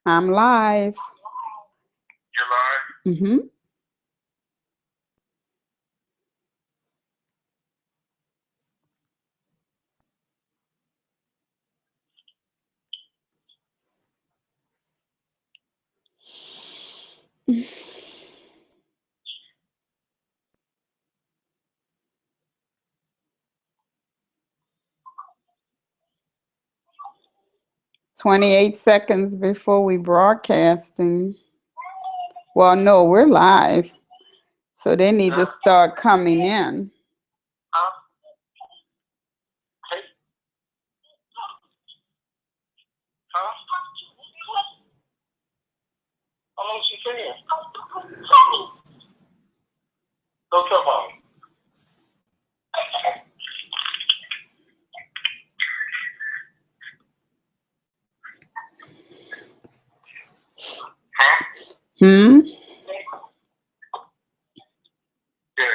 I'm live. You're live? Mm-hmm. Mm. 28 seconds before we broadcasting. Well, no, we're live. So they need to start coming in. Hey. How long she saying? Go tell mommy. Hmm? Yeah.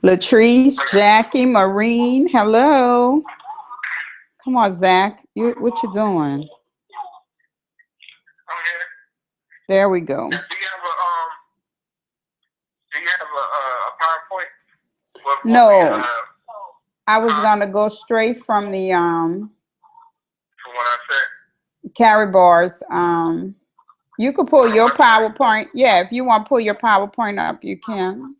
Latrice, Jackie, Maureen, hello. Come on, Zach. What you doing? I'm here. There we go. Do you have a PowerPoint? No. I was gonna go straight from the From what I said. Karatbars. You could pull your PowerPoint. Yeah, if you want to pull your PowerPoint up, you can.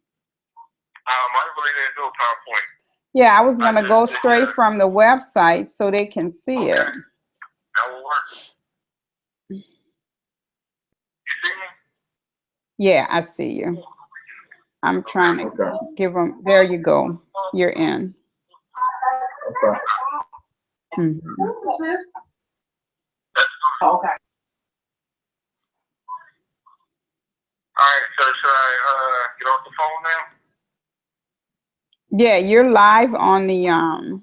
I really didn't do a PowerPoint. Yeah, I was gonna go straight from the website so they can see it. That will work. You see me? Yeah, I see you. I'm trying to give them. There you go. You're in. Okay. Mm-hmm. Okay. All right, so should I get off the phone now? Yeah, you're live on the Okay.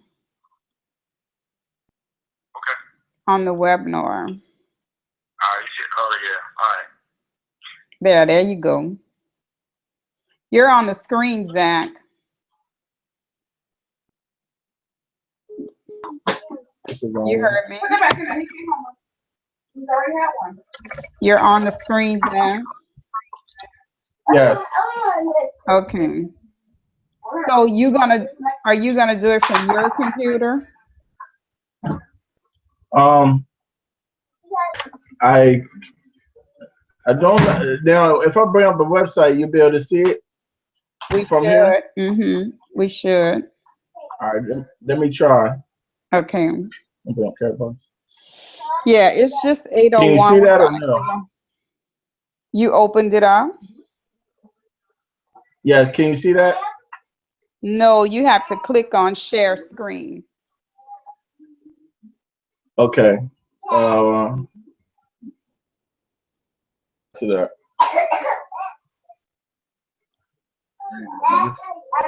on the webinar. All right, shit. Oh yeah. All right. There you go. You're on the screen, Zach. You heard me. You're on the screen, Zach. Yes. Okay. So are you gonna do it from your computer? I don't now. If I bring up the website, you'll be able to see it. We from should. here. Mm-hmm. We should. All right. Let me try. Okay. Okay. Karatbars. Yeah, it's just 8:01. Can you see that or no? You opened it up? Yes. Can you see that? No, you have to click on share screen. Okay. To that.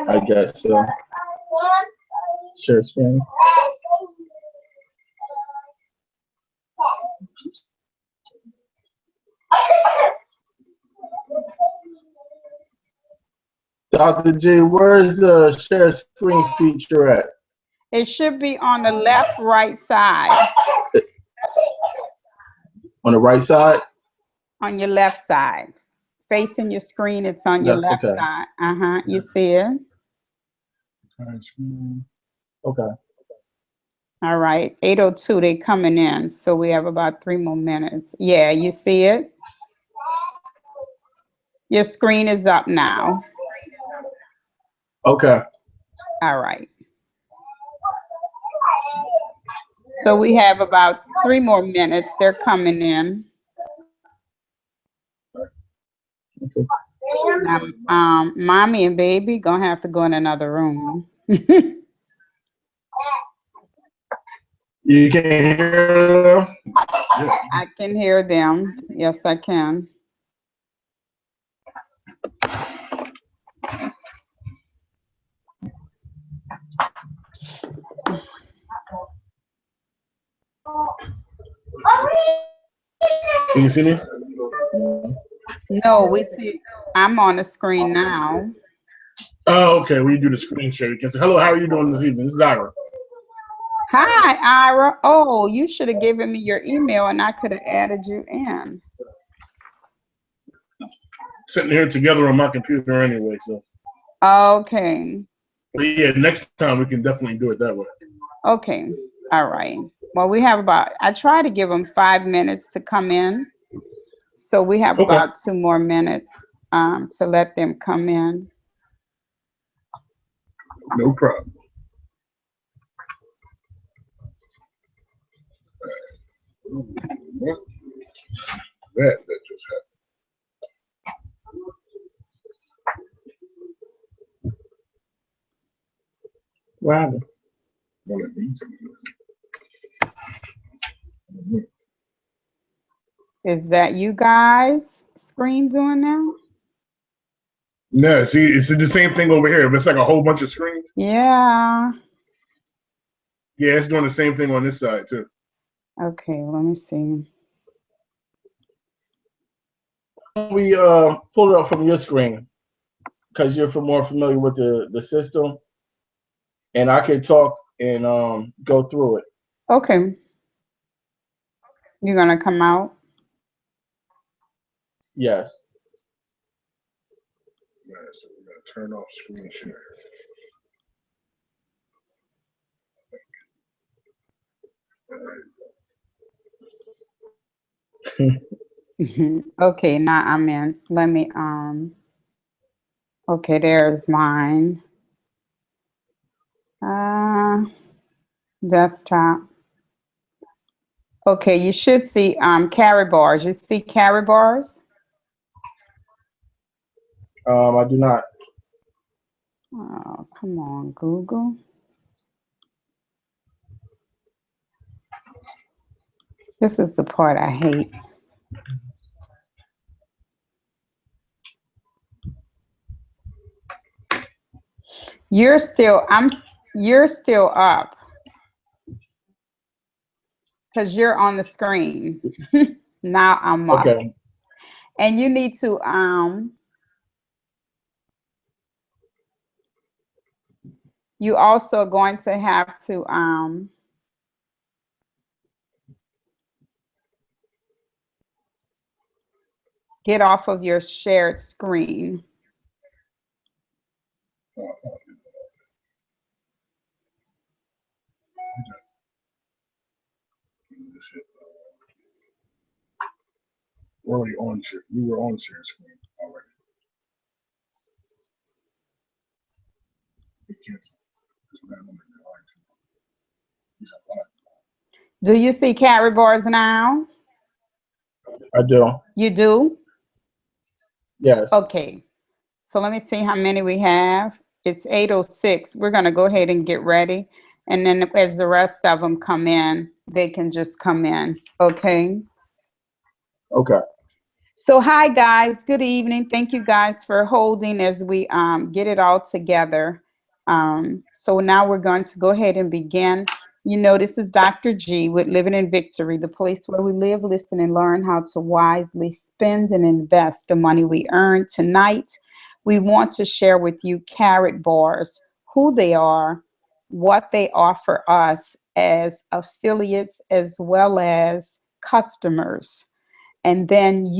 I guess so. Share screen. Dr. J, where's the share screen feature at? It should be on the left, right side. On the right side? On your left side. Facing your screen, it's on your left side. Uh-huh. You see it? Okay. All right. 8:02, they coming in. So we have about 3 more minutes. Yeah, you see it? Your screen is up now. Okay. All right. So we have about 3 more minutes. They're coming in. Okay. Now, mommy and baby gonna have to go in another room. You can hear them? I can hear them. Yes, I can. Can you see me? No, we see. I'm on the screen now. Oh, okay. We do the screen share. You can say, hello, how are you doing this evening? This is Ira. Hi, Ira. Oh, you should have given me your email and I could have added you in. Sitting here together on my computer anyway, so. Okay. But yeah, next time we can definitely do it that way. Okay. All right. Well, we have I try to give them 5 minutes to come in. So we have Okay. about 2 more minutes to let them come in. No problem. That just happened. What happened? One of these. Is that you guys screen doing now? No, see, it's the same thing over here. It's like a whole bunch of screens. Yeah. Yeah, it's doing the same thing on this side too. Okay, let me see. We pull it up from your screen because you're more familiar with the system, and I can talk and go through it. Okay. You're gonna come out? Yes. Yeah, so we're gonna turn off screen share. Okay, now I'm in. Let me okay, there's mine. Desktop. Okay, you should see Karatbars. You see Karatbars? I do not. Oh, come on, Google. This is the part I hate. You're still up because you're on the screen. Now I'm up. Okay. And you need to you also going to have to get off of your shared screen. We're already on share. We were on share screen already. We canceled. Do you see Karatbars now? I do. You do? Yes. Okay. So let me see how many we have. It's 8:06. We're going to go ahead and get ready. And then as the rest of them come in, they can just come in. Okay. Okay. So hi guys, good evening. Thank you guys for holding as we get it all together. So now we're going to go ahead and begin. You know, this is Dr. G with Living in Victory, the place where we live, listen, and learn how to wisely spend and invest the money we earn. Tonight, we want to share with you Karatbars, who they are, what they offer us as affiliates as well as customers. And then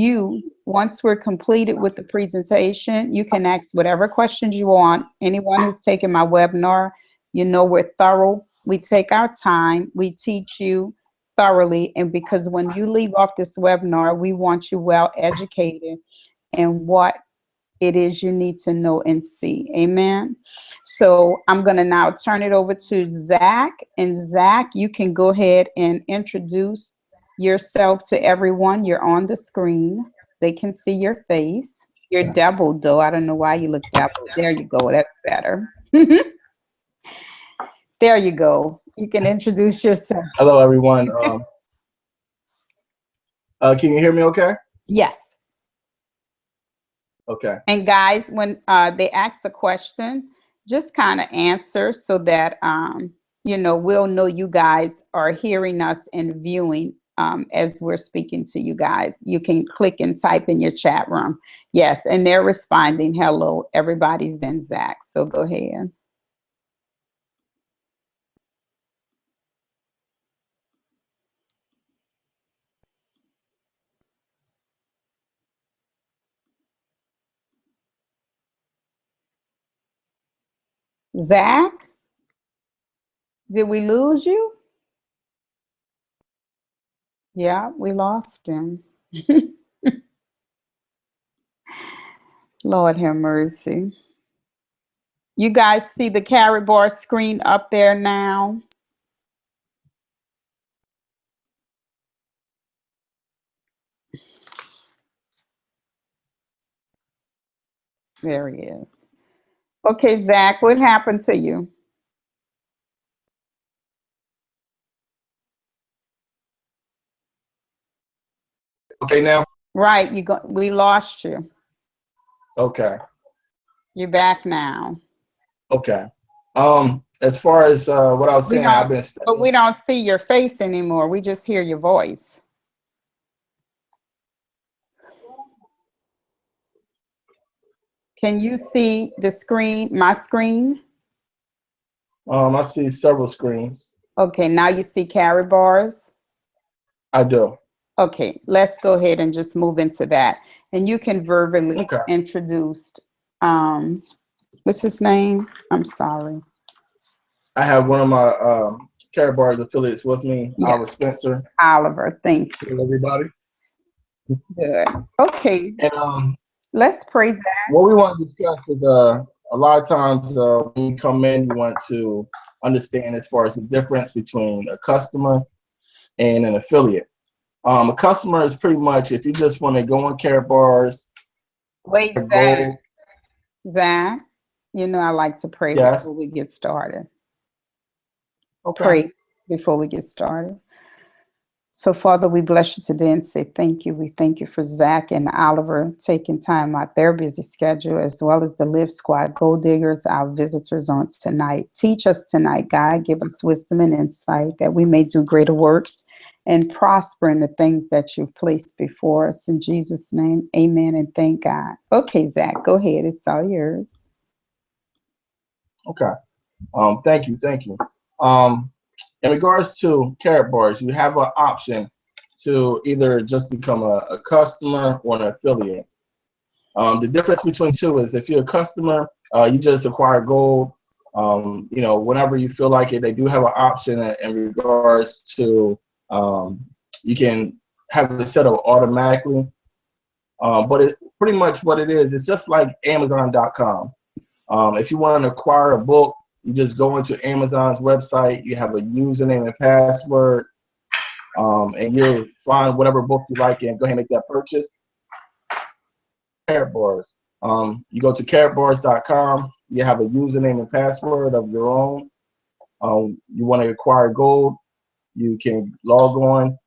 once we're completed with the presentation, you can ask whatever questions you want. Anyone who's taken my webinar, you know we're thorough. We take our time. We teach you thoroughly. And because when you leave off this webinar, we want you well educated in what it is you need to know and see. Amen. So I'm going to now turn it over to Zach. And Zach, you can go ahead and introduce yourself to everyone. You're on the screen. They can see your face. You're doubled though. I don't know why you look doubled. There you go. That's better. There you go. You can introduce yourself. Hello, everyone. Can you hear me okay? Yes. Okay. And guys, when they ask a question, just kind of answer so that, you know, we'll know you guys are hearing us and viewing as we're speaking to you guys. You can click and type in your chat room. Yes, and they're responding. Hello, everybody's in, Zach. So go ahead. Zach, did we lose you? Yeah, we lost him. Lord have mercy. You guys see the Karatbars screen up there now? There he is. Okay, Zach, what happened to you? Okay now? Right, we lost you. Okay. You're back now. Okay. As far as what I was We saying, I've don't, been but studying. we don't see your face anymore. We just hear your voice. Can you see the screen, my screen? I see several screens. Okay, now you see Karatbars. I do. Okay, let's go ahead and just move into that. And you can verbally Okay. introduce, what's his name? I'm sorry. I have one of my Karatbars affiliates with me, Yeah, Oliver Spencer. Oliver, thank you. Hello, everybody. Good. Okay, And let's pray that. what we want to discuss is a lot of times when you come in, you want to understand as far as the difference between a customer and an affiliate. A customer is pretty much if you just want to go on Karatbars, Wait, gold. Zach, you know I like to pray Yes. before we get started. Okay. Pray before we get started. So, Father, we bless you today and say thank you. We thank you for Zach and Oliver taking time out their busy schedule, as well as the Live Squad Gold Diggers, our visitors on tonight. Teach us tonight, God. Give us wisdom and insight that we may do greater works and prosper in the things that you've placed before us. In Jesus' name, amen and thank God. Okay, Zach, go ahead. It's all yours. Okay. Thank you. Thank you. In regards to Karatbars, you have an option to either just become a customer or an affiliate. The difference between two is if you're a customer, you just acquire gold. Whenever you feel like it, they do have an option in regards to you can have it set up automatically. But it pretty much what it is, it's just like Amazon.com. If you want to acquire a book, you just go into Amazon's website. You have a username and password, and you'll find whatever book you like and go ahead and make that purchase. Karatbars. You go to karatbars.com. You have a username and password of your own. You want to acquire gold, you can log on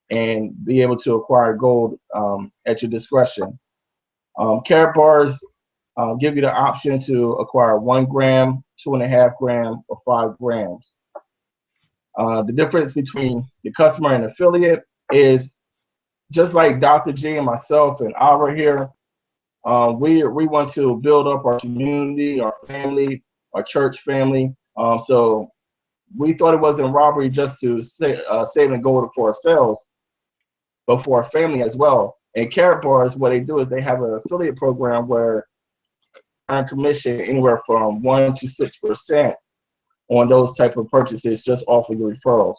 and be able to acquire gold at your discretion. Karatbars give you the option to acquire 1 gram, 2.5 gram, or 5 grams. The difference between the customer and affiliate is just like Dr. G and myself and Albert here. We want to build up our community, our family, our church family. So we thought it wasn't robbery just to save and gold for ourselves, but for our family as well. And Karatbars, what they do is they have an affiliate program where earn commission anywhere from 1 to 6% on those type of purchases just off of your referrals.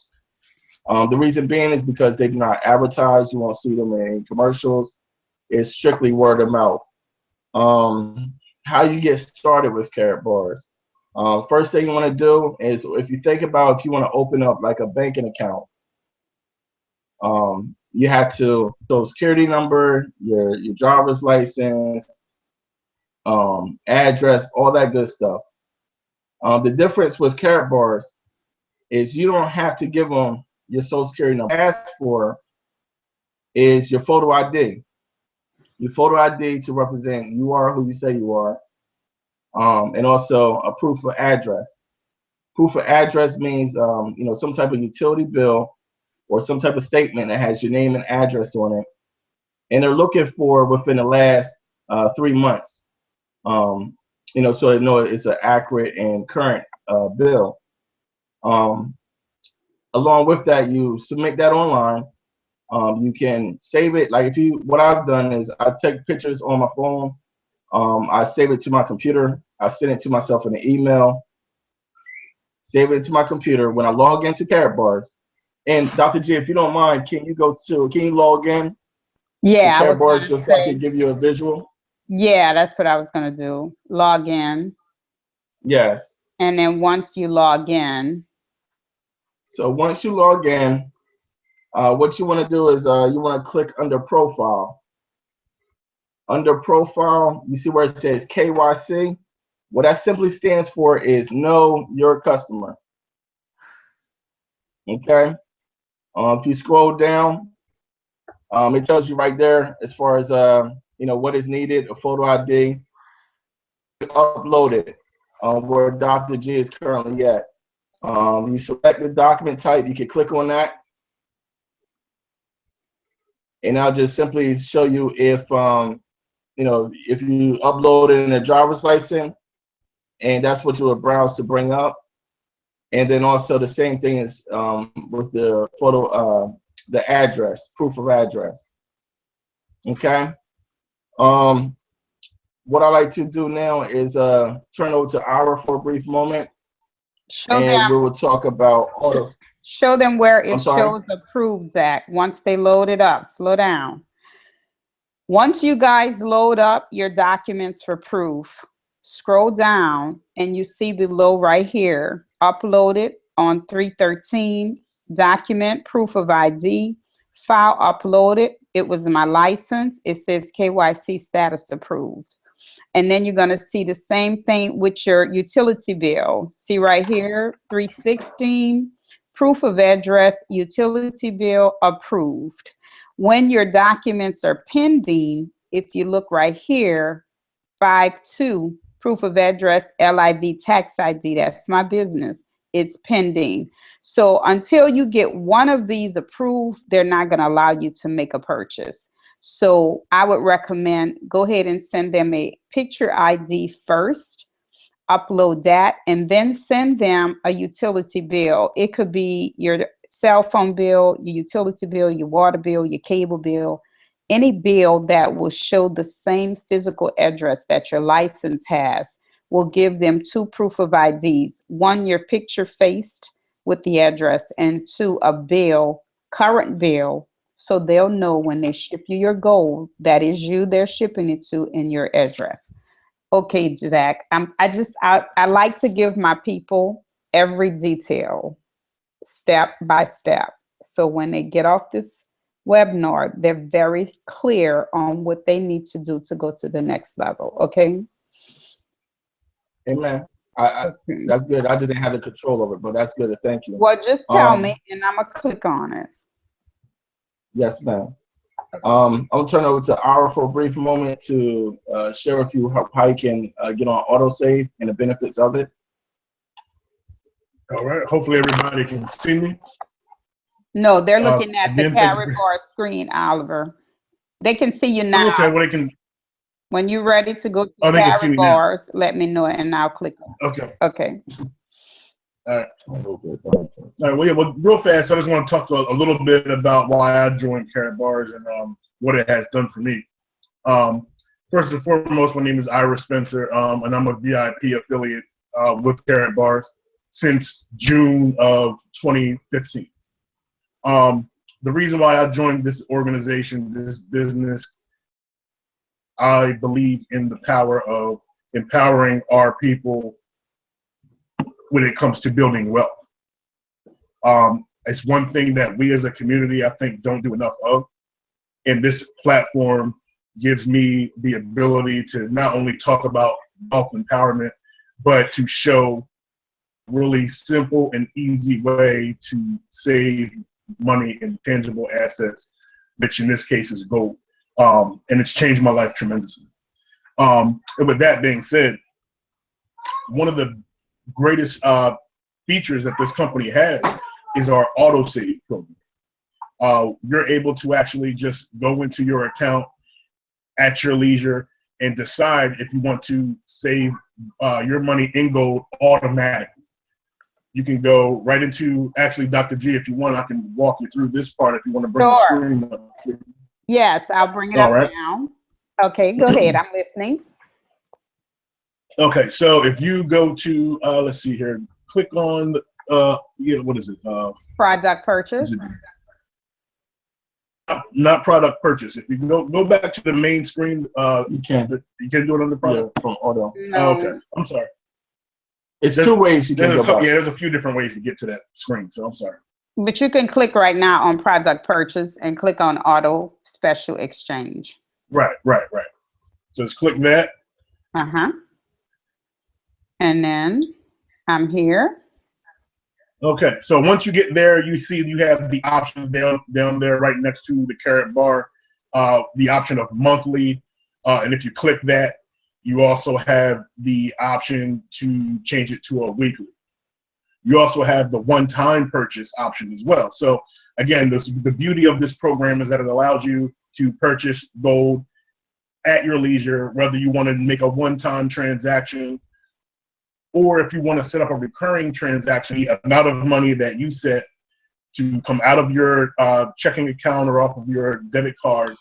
The reason being is because they do not advertise. You won't see them in commercials. It's strictly word of mouth. How you get started with Karatbars. First thing you want to do is if you think about if you want to open up like a banking account, you have to social security number, your driver's license, address, all that good stuff. The difference with Karatbars is you don't have to give them your social security number. Ask for is your photo ID. Your photo ID to represent you are who you say you are, and also a proof of address. Proof of address means some type of utility bill or some type of statement that has your name and address on it, and they're looking for within the last 3 months. So they know it's an accurate and current bill. Along with that, you submit that online. You can save it. Like what I've done is I take pictures on my phone. I save it to my computer. I send it to myself in an email, save it to my computer. When I log into Karatbars, and Dr. G, if you don't mind, can you log in to Yeah, I was Karatbars gonna just so I say, can give you a visual? yeah, that's what I was gonna do. Log in. Yes. And then once you log in, So once you log in, what you want to do is you want to click under profile. Under profile, you see where it says KYC. What that simply stands for is know your customer. Okay. If you scroll down, it tells you right there as far as what is needed, a photo ID. Upload it where Dr. G is currently at. You select the document type. You can click on that, and I'll just simply show you if if you upload it in a driver's license, and that's what you would browse to bring up. And then also the same thing is with the photo, the address, proof of address. Okay. What I like to do now is turn over to Ira for a brief moment, show and we them will talk about auto. show them where it I'm sorry. shows approved, Zach. Once they load it up, slow down. Once you guys load up your documents for proof, scroll down and you see below right here, uploaded on 313, document, proof of ID, file uploaded. It was my license. It says KYC status approved. And then you're going to see the same thing with your utility bill. See right here, 316, proof of address, utility bill approved. When your documents are pending, if you look right here, 5-2, proof of address, LIV tax ID, that's my business. It's pending. So until you get one of these approved, they're not going to allow you to make a purchase. So I would recommend go ahead and send them a picture ID first, upload that, and then send them a utility bill. It could be your cell phone bill, your utility bill, your water bill, your cable bill, any bill that will show the same physical address that your license has. Will give them 2 proof of IDs, 1 your picture faced with the address, and 2 a bill, current bill, so they'll know when they ship you your gold that is you they're shipping it to in your address. Okay, Zach, I like to give my people every detail, step by step. So when they get off this webinar, they're very clear on what they need to do to go to the next level. Okay. Amen. Okay. That's good. I didn't have the control over it, but that's good. Thank you. Well, just tell me, and I'm gonna click on it. Yes, ma'am. I'll turn over to Ira for a brief moment to share with you how you can get on autosave and the benefits of it. All right. Hopefully everybody can see me. No, they're looking at the Again, Karatbars screen, Oliver. They can see you now. Okay, well they can. When you're ready to go to Oh, they can see me now. Karatbars, let me know and I'll click on it. Okay. Okay. All right. All right. Well, yeah. Well, real fast, I just want to talk a little bit about why I joined Karatbars and what it has done for me. First and foremost, my name is Ira Spencer, and I'm a VIP affiliate with Karatbars since June of 2015. The reason why I joined this organization, this business, I believe in the power of empowering our people when it comes to building wealth. It's one thing that we as a community, I think, don't do enough of. And this platform gives me the ability to not only talk about wealth empowerment, but to show really simple and easy way to save money in tangible assets, which in this case is gold. And it's changed my life tremendously. And with that being said, one of the greatest features that this company has is our autosave program. You're able to actually just go into your account at your leisure and decide if you want to save your money in gold automatically. You can go right into, actually, Dr. G, if you want, I can walk you through this part if you want to bring the screen up. Yes, I'll bring it up now. Okay, go ahead. I'm listening. Okay, so if you go to let's see here, click on what is it? Product Is purchase. it not product purchase? If you go back to the main screen, You can. you can do it on the product. Yeah, from auto. No. Okay, I'm sorry. It's two ways you can There's go a couple, back. yeah, there's a few different ways to get to that screen. So I'm sorry. But you can click right now on product purchase and click on auto special exchange. Right. So just click that. Uh-huh. And then I'm here. Okay, so once you get there, you see you have the options down there right next to the Karatbar, the option of monthly, and if you click that, you also have the option to change it to a weekly. You also have the one-time purchase option as well. So again, the beauty of this program is that it allows you to purchase gold at your leisure, whether you want to make a one-time transaction or if you want to set up a recurring transaction, the amount of money that you set to come out of your checking account or off of your debit card,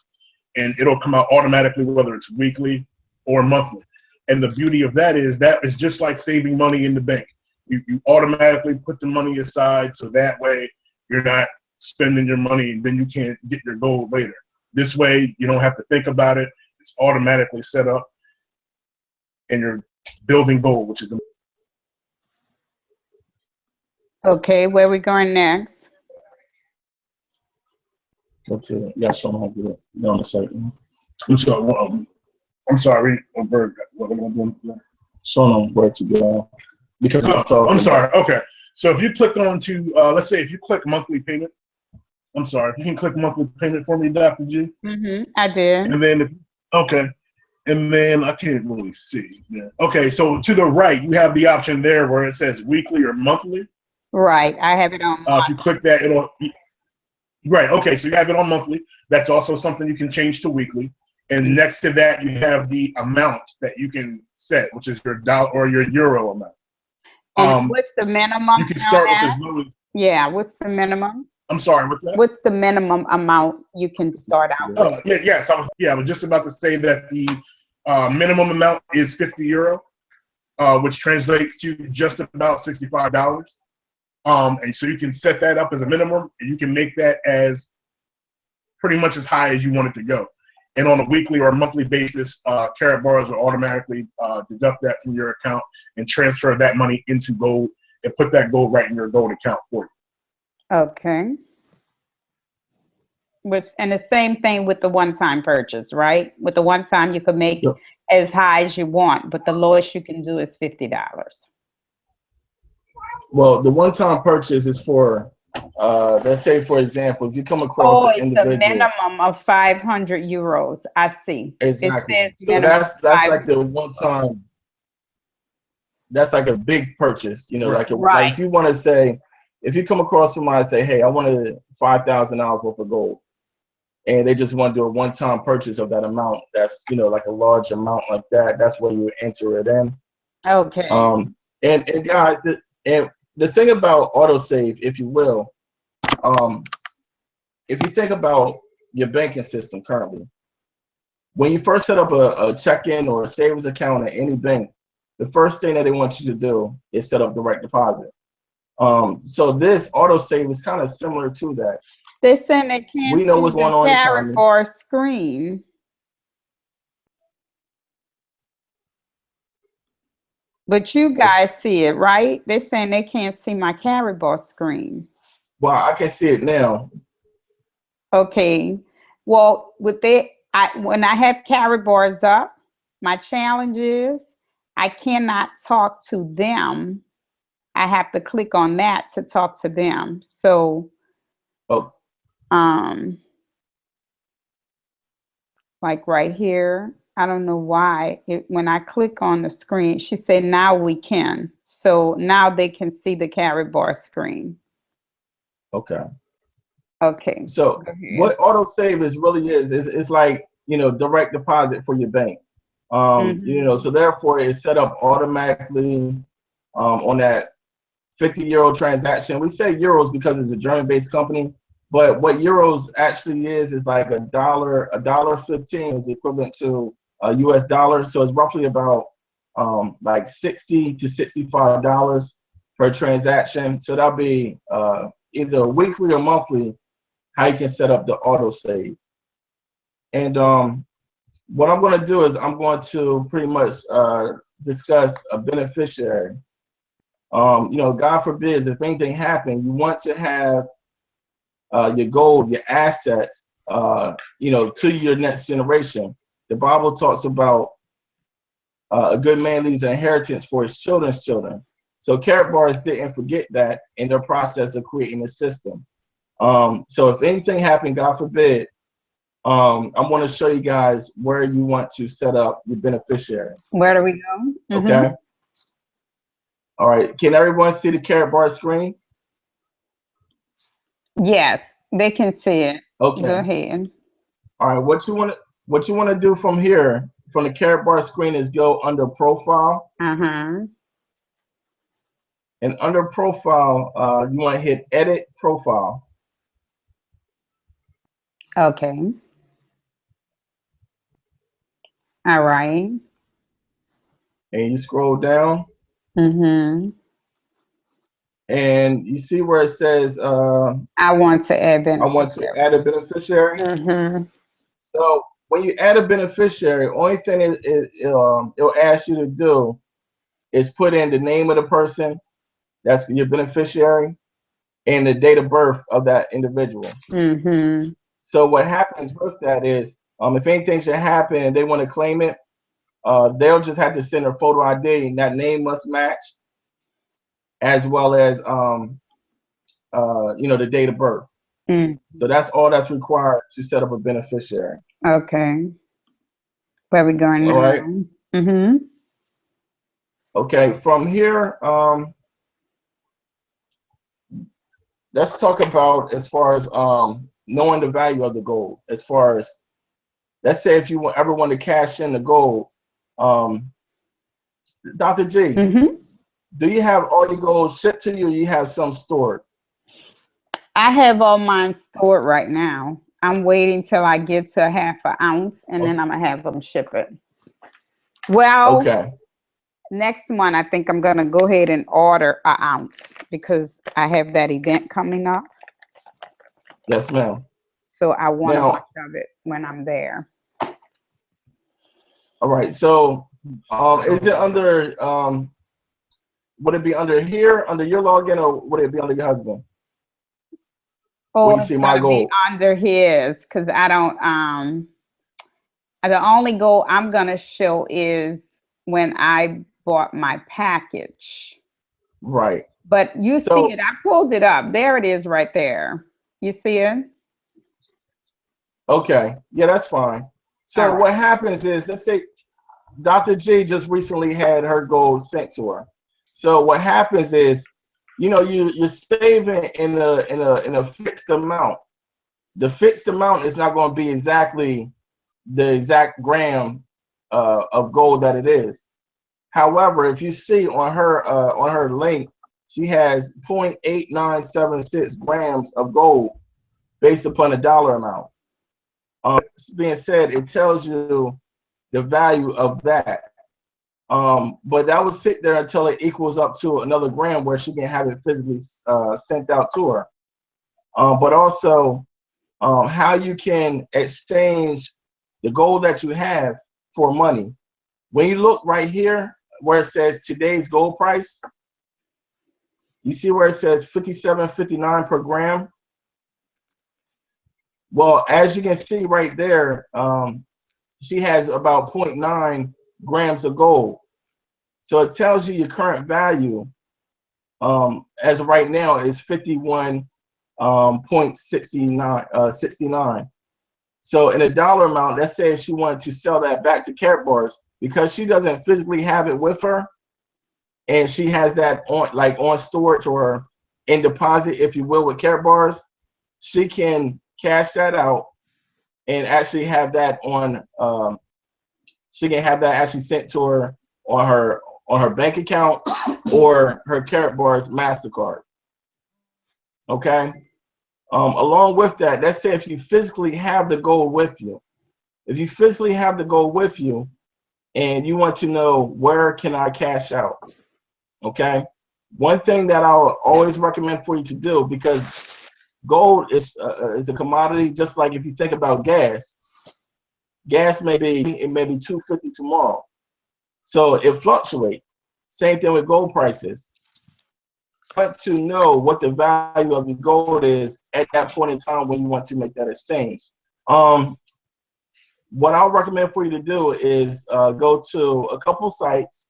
and it'll come out automatically, whether it's weekly or monthly. And the beauty of that is just like saving money in the bank. You automatically put the money aside, so that way you're not spending your money and then you can't get your gold later. This way you don't have to think about it. It's automatically set up, and you're building gold, which is the Okay, where we going next? Go to show them how to do it. You're on the site. I'm sorry, Bird. What am I doing? Show them where to go. Because I'm sorry. Okay, so if you click on to, let's say if you click monthly payment, I'm sorry, if you can click monthly payment for me, Dr. G. I did. And then, and then I can't really see. Yeah. Okay, so to the right, you have the option there where it says weekly or monthly. Right, I have it on. If you click that, it'll. Right. Okay, so you have it on monthly. That's also something you can change to weekly. And next to that, you have the amount that you can set, which is your dollar or your euro amount. And what's the minimum? You can start with as low as. Yeah, what's the minimum? I'm sorry, what's that? What's the minimum amount you can start out with? Yes, I was just about to say that the minimum amount is €50, which translates to just about $65. And so you can set that up as a minimum, and you can make that as pretty much as high as you want it to go. And on a weekly or monthly basis, Karatbars will automatically deduct that from your account and transfer that money into gold and put that gold right in your gold account for you. Okay. And the same thing with the one-time purchase, right? With the one-time, you can make as high as you want, but the lowest you can do is $50. Well, the one-time purchase is for, let's say, for example, if you come across an individual. It's a minimum of 500 euros. I see. Exactly. So that's like the one-time. That's like a big purchase, like if you want to say, if you come across somebody and say, hey, I wanted $5,000 worth of gold, and they just want to do a one-time purchase of that amount, that's like a large amount like that. That's where you enter it in. Okay. And guys, the thing about autosave, if you will, if you think about your banking system currently, when you first set up a check-in or a savings account at any bank, the first thing that they want you to do is set up direct deposit. So this autosave is kind of similar to that. They're saying they can't we know see what's going the on Karatbar screen. But you guys see it, right? They're saying they can't see my Karatbar screen. Well, I can see it now. Okay. Well, when I have Karatbars up, my challenge is I cannot talk to them. I have to click on that to talk to them. So, like right here, I don't know why. When I click on the screen, she said, now we can. So now they can see the Karatbar screen. Okay. Okay. So what autosave really is like, direct deposit for your bank. So therefore it's set up automatically on that €50 transaction. We say euros because it's a German-based company, but what euros actually is like $1.15 is equivalent to a US dollar. So it's roughly about like $60 to $65 per transaction. So that'll be either weekly or monthly how you can set up the auto save. And what I'm going to do is I'm going to pretty much discuss a beneficiary. God forbid, if anything happened, you want to have your gold, your assets, to your next generation. The Bible talks about a good man leaves an inheritance for his children's children. So Karatbars didn't forget that in their process of creating a system. So if anything happened, God forbid, I'm going to show you guys where you want to set up your beneficiary. Where do we go? Okay. All right. Can everyone see the Karatbar screen? Yes, they can see it. Okay. Go ahead. All right. What you want to do from here, from the Karatbar screen, is go under Profile. And under Profile, you want to hit Edit Profile. Okay. All right. And you scroll down. And you see where it says, I want to add beneficiary. I want to add a beneficiary. So when you add a beneficiary, only thing it'll ask you to do is put in the name of the person that's your beneficiary and the date of birth of that individual. So what happens with that is, if anything should happen and they want to claim it, they'll just have to send a photo ID, and that name must match, as well as the date of birth. So that's all that's required to set up a beneficiary. Okay. Where we going now? All right. Okay. From here, let's talk about as far as knowing the value of the gold. As far as, let's say if you ever want to cash in the gold, Dr. G, do you have all your gold shipped to you, or you have some stored? I have all mine stored right now. I'm waiting till I get to 1/2 ounce, and then I'm gonna have them ship it. Well, okay. Next month I think I'm gonna go ahead and order 1 ounce because I have that event coming up. Yes, ma'am. So I want a bunch of it when I'm there. All right. So, is it under? Would it be under here, under your login, or would it be under your husband? Oh, it's gonna be under his, because I don't. The only goal I'm gonna show is when I bought my package. Right. But you see it. I pulled it up. There it is, right there. You see it? Okay. Yeah, that's fine. So what happens is, let's say Dr. G just recently had her gold sent to her. So what happens is, you're saving in a fixed amount. The fixed amount is not going to be exactly the exact gram of gold that it is. However, if you see on her link, she has 0.8976 grams of gold based upon a dollar amount. Being said, it tells you the value of that. But that will sit there until it equals up to another gram where she can have it physically sent out to her. But also how you can exchange the gold that you have for money. When you look right here where it says today's gold price, you see where it says 57.59 per gram. Well, as you can see right there, she has about 0.9 grams of gold. So it tells you your current value as of right now is 51.69. So in a dollar amount, let's say if she wanted to sell that back to Karatbars, because she doesn't physically have it with her, and she has that on storage or in deposit, if you will, with Karatbars, she can cash that out and actually have that on. She can have that actually sent to her on her bank account or her Karatbars MasterCard. Okay. Along with that, let's say if you physically have the gold with you, and you want to know where can I cash out. Okay, one thing that I'll always recommend for you to do, because gold is a commodity, just like if you think about gas. Gas may be 250 tomorrow, so it fluctuates. Same thing with gold prices. Want to know what the value of your gold is at that point in time when you want to make that exchange. What I'll recommend for you to do is go to a couple sites.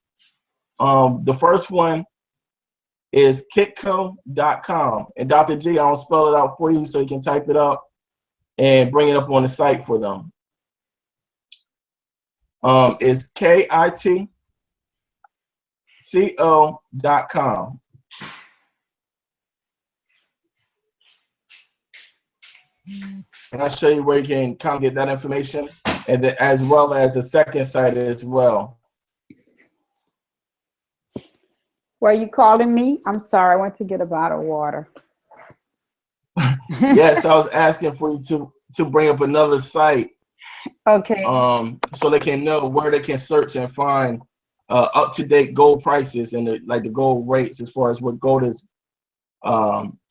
The first one is kitco.com. And Dr. G, I'll spell it out for you so you can type it up and bring it up on the site for them. It's kitco.com. And I'll show you where you can kind of get that information, and then as well as the second site as well. Were you calling me? I'm sorry, I went to get a bottle of water. Yes, I was asking for you to bring up another site. Okay. So they can know where they can search and find up-to-date gold prices and the gold rates as far as what gold is,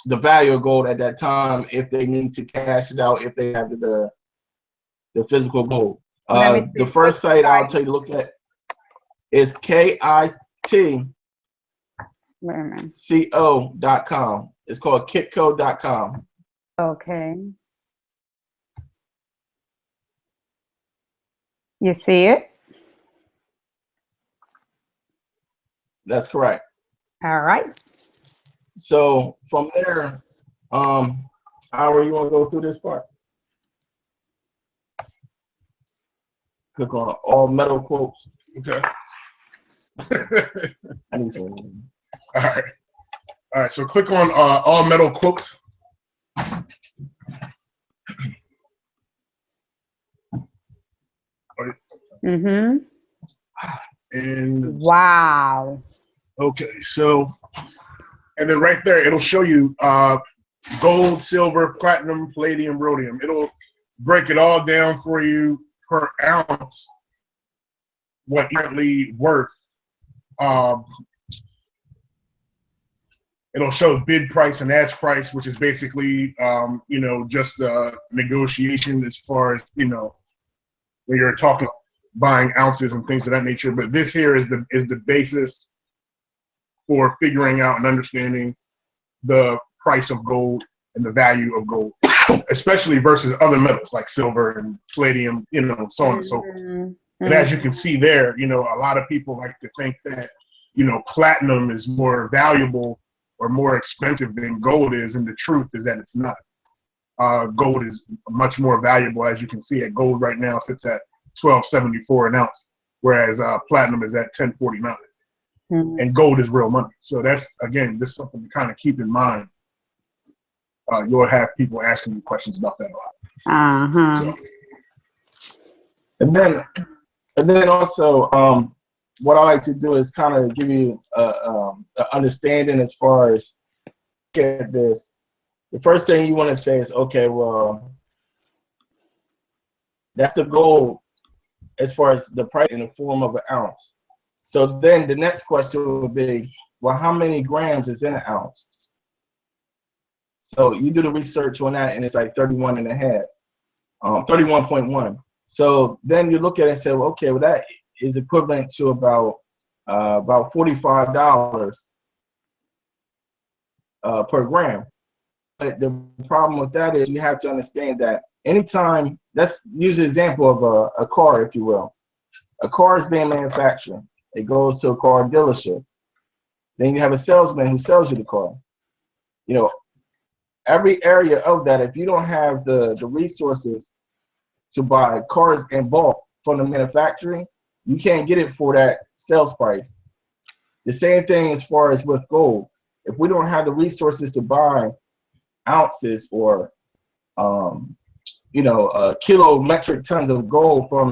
the value of gold at that time, if they need to cash it out, if they have the physical gold. The first site I'll tell you to look at is kitco.com. It's called kitco.com. Okay. You see it? That's correct. All right. So from there, Howard, you want to go through this part? Click on all metal quotes. Okay. I need some. All right. All right. So click on all metal quotes. Mm-hmm. And wow. Okay. So, and then right there, it'll show you gold, silver, platinum, palladium, rhodium. It'll break it all down for you per ounce, what currently worth. It'll show bid price and ask price, which is basically, just a negotiation as far as, when you're talking buying ounces and things of that nature. But this here is the basis for figuring out and understanding the price of gold and the value of gold, especially versus other metals like silver and palladium, so on and so forth. Mm-hmm. And as you can see there, a lot of people like to think that, platinum is more valuable or more expensive than gold is, and the truth is that it's not. Gold is much more valuable, as you can see. At gold right now sits at $12.74 an ounce, whereas platinum is at $10.49. Mm-hmm. And gold is real money. So that's, again, just something to kind of keep in mind. You'll have people asking you questions about that a lot. Uh-huh. So. And then also, what I like to do is kind of give you an understanding as far as get this. The first thing you want to say is, okay, well, that's the gold as far as the price in the form of an ounce. So then the next question would be, well, how many grams is in an ounce? So you do the research on that, and it's like 31.1. So then you look at it and say, well, okay, well, that is equivalent to about $45 per gram. But the problem with that is you have to understand that anytime, let's use an example of a car, if you will. A car is being manufactured. It goes to a car dealership. Then you have a salesman who sells you the car. Every area of that, if you don't have the resources to buy cars in bulk from the manufacturing, you can't get it for that sales price. The same thing as far as with gold. If we don't have the resources to buy ounces or metric tons of gold from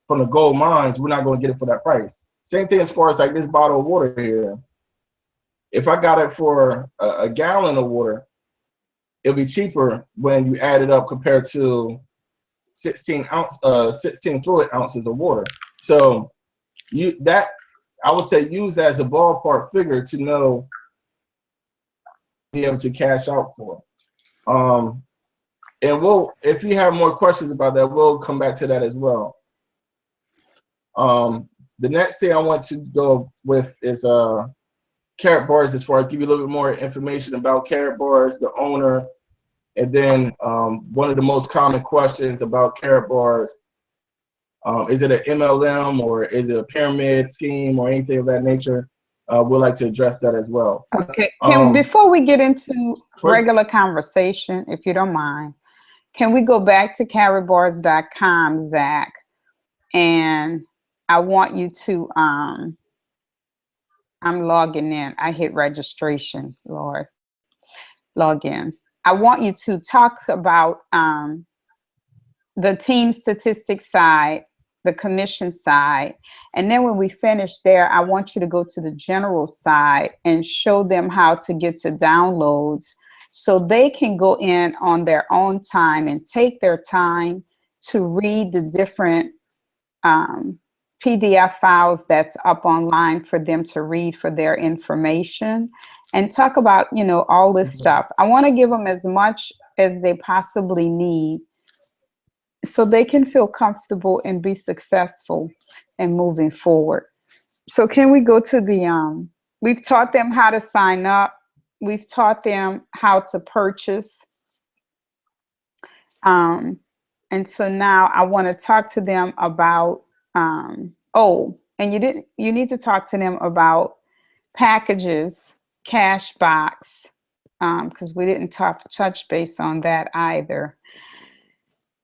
the gold mines, we're not going to get it for that price. Same thing as far as like this bottle of water here. If I got it for a gallon of water, it'll be cheaper when you add it up compared to 16 fluid ounces of water. So that I would say use as a ballpark figure to know be able to cash out for. And if you have more questions about that, we'll come back to that as well. The next thing I want to go with is Karatbars, as far as give you a little bit more information about Karatbars, the owner, and then one of the most common questions about Karatbars, is it an MLM or is it a pyramid scheme or anything of that nature? We'd like to address that as well. Okay. Before we get into regular conversation, if you don't mind, can we go back to Karatbars.com, Zach? And I want you to, I'm logging in. I hit registration, Lord. Log in. I want you to talk about the team statistics side, the commission side. And then when we finish there, I want you to go to the general side and show them how to get to downloads so they can go in on their own time and take their time to read the different PDF files that's up online for them to read for their information, and talk about, you know, all this stuff. I want to give them as much as they possibly need so they can feel comfortable and be successful and moving forward. So can we go to the, we've taught them how to sign up. We've taught them how to purchase. And so now I want to talk to them about, and you need to talk to them about packages, cash box, because we didn't touch base on that either.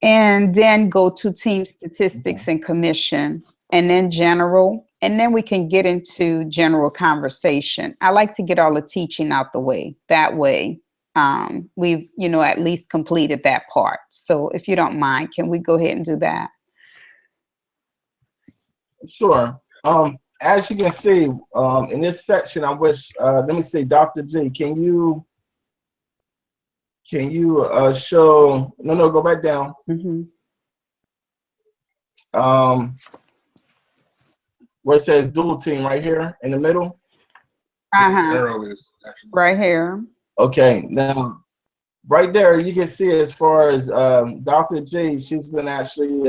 And then go to team statistics and commission, and then general, and then we can get into general conversation. I like to get all the teaching out the way. That way, we've, you know, at least completed that part. So if you don't mind, can we go ahead and do that? Sure. As you can see, in this section, I wish, let me see, Dr. G, can you show, no, go back down. Where it says dual team right here in the middle. Arrow is actually Right here. Okay, now right there you can see as far as Dr. G, she's been actually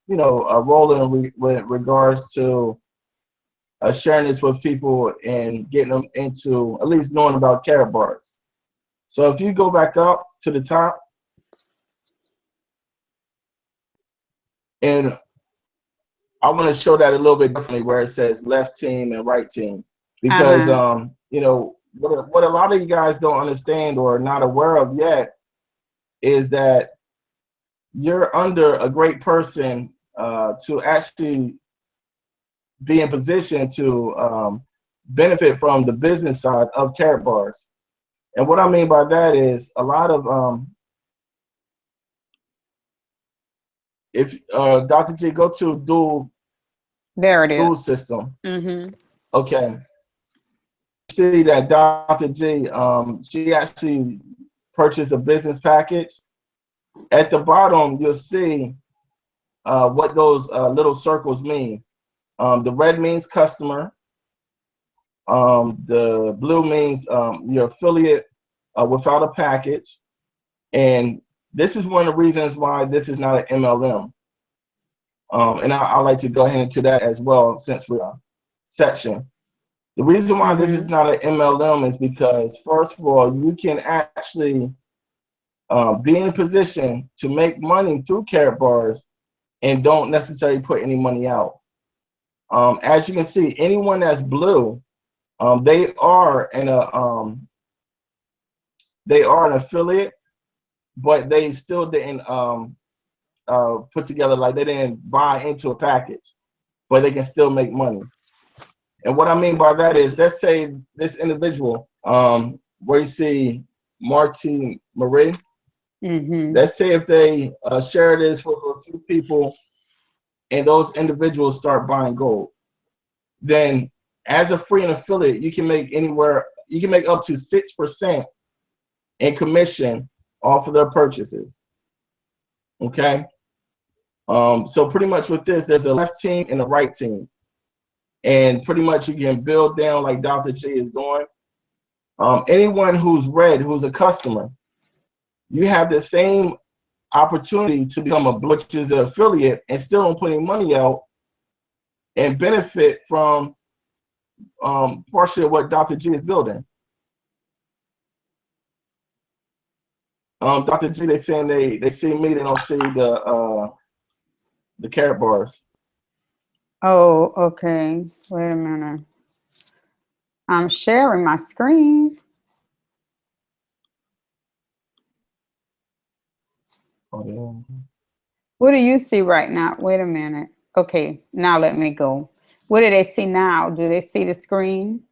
rolling with regards to sharing this with people and getting them into at least knowing about Karatbars. So if you go back up to the top, and I want to show that a little bit differently where it says left team and right team, because you know what a lot of you guys don't understand or are not aware of yet is that you're under a great person to actually be in position to benefit from the business side of Karatbars. And what I mean by that is a lot of if Dr. G, go to dual. There it is. Dual system. Okay. See that Dr. G, she actually purchased a business package. At the bottom, you'll see what those little circles mean. The red means customer. The blue means your affiliate without a package. And this is one of the reasons why this is not an MLM. And I'd like to go ahead into that as well since we're on section. The reason why this is not an MLM is because, first of all, you can actually be in a position to make money through Karatbars and don't necessarily put any money out. As you can see, anyone that's blue, they are an affiliate, but they still didn't put together, like they didn't buy into a package, but they can still make money. And what I mean by that is, let's say this individual, where you see Martin Marie, let's say if they share this with a few people and those individuals start buying gold, then as a free and affiliate, you can make up to 6% in commission off of their purchases. Okay, So pretty much with this, there's a left team and a right team. And pretty much you can build down like Dr. J is doing. Anyone who's red, who's a customer, you have the same opportunity to become which is an affiliate and still don't put any money out and benefit from partially what Dr. G is building. Dr. G, they saying they see me, they don't see the Karatbars. Oh, okay. Wait a minute. I'm sharing my screen. Oh, yeah. What do you see right now? Wait a minute. Okay, now let me go. What do they see now? Do they see the screen?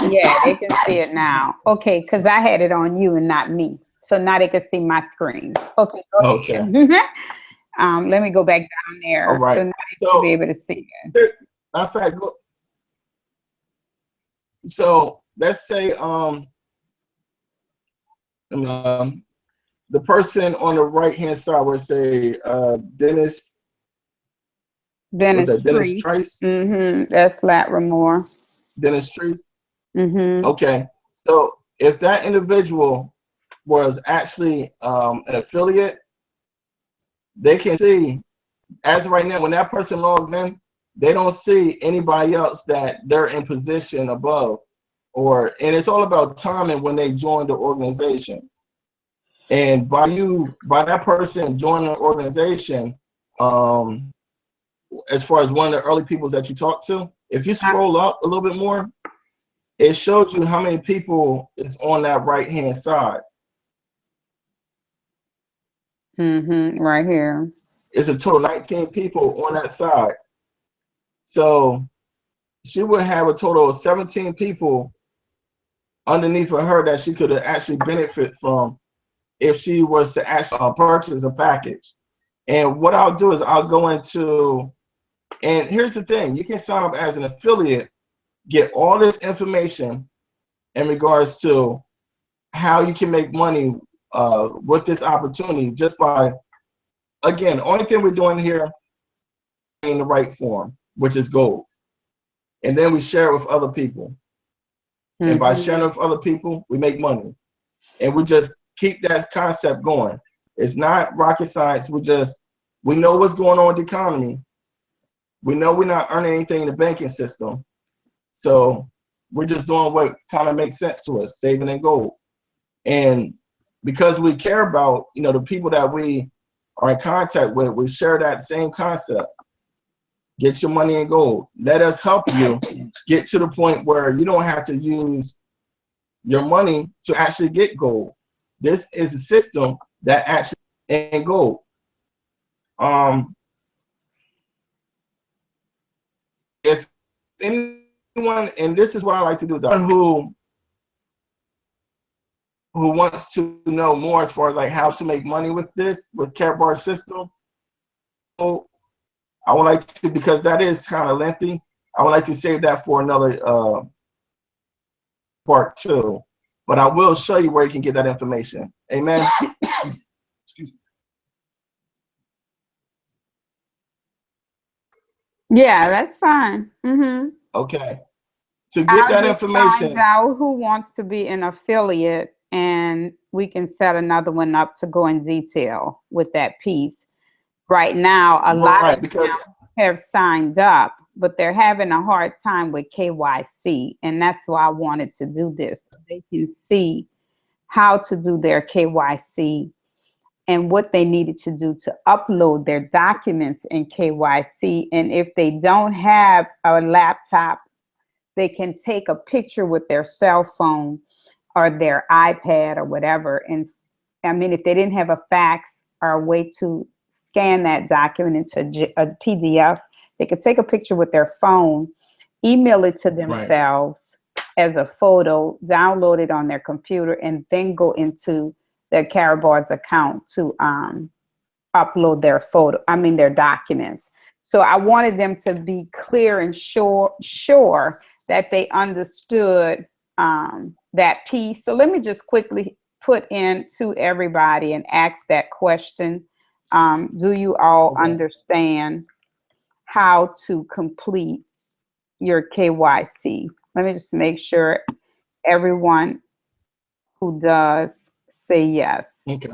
Yeah, they can see it now. Okay, because I had it on you and not me. So now they can see my screen. Okay, go ahead. Let me go back down there. All right. So now they should be able to see it. In fact, so let's say the person on the right hand side would say Dennis. Dennis Trace. That's Latrimore. Dennis Trace. Okay. So if that individual was actually an affiliate, they can see, as of right now, when that person logs in, they don't see anybody else that they're in position above. And it's all about timing when they join the organization. And by that person joining the organization, as far as one of the early people that you talk to, if you scroll up a little bit more, it shows you how many people is on that right hand side. Right here. It's a total of 19 people on that side. So she would have a total of 17 people underneath of her that she could actually benefit from if she was to actually purchase a package. And what I'll do is I'll go into, and here's the thing, you can sign up as an affiliate, get all this information in regards to how you can make money with this opportunity just by, again, the only thing we're doing here in the right form, which is gold. And then we share it with other people. And by sharing it with other people, we make money. And we just keep that concept going. It's not rocket science. We know what's going on with the economy. We know we're not earning anything in the banking system. So we're just doing what kind of makes sense to us, saving in gold. And because we care about, the people that we are in contact with, we share that same concept. Get your money in gold. Let us help you get to the point where you don't have to use your money to actually get gold. This is a system that actually in gold. If anyone, and this is what I like to do, who wants to know more as far as like how to make money with Karatbars system, so I would like to, because that is kind of lengthy, I would like to save that for another part 2. But I will show you where you can get that information. Amen. Excuse me. Yeah, that's fine. Okay. To get that information, find out who wants to be an affiliate, and we can set another one up to go in detail with that piece. Right now, a lot of them have signed up, but they're having a hard time with KYC, and that's why I wanted to do this. So they can see how to do their KYC and what they needed to do to upload their documents in KYC. And if they don't have a laptop, they can take a picture with their cell phone or their iPad or whatever. And I mean, if they didn't have a fax or a way to scan that document into a PDF, they could take a picture with their phone, email it to themselves as a photo, download it on their computer, and then go into their Karatbars account to upload their documents. So I wanted them to be clear and sure that they understood that piece. So let me just quickly put in to everybody and ask that question. Do you all Okay. understand how to complete your KYC? Let me just make sure everyone who does say yes. Okay.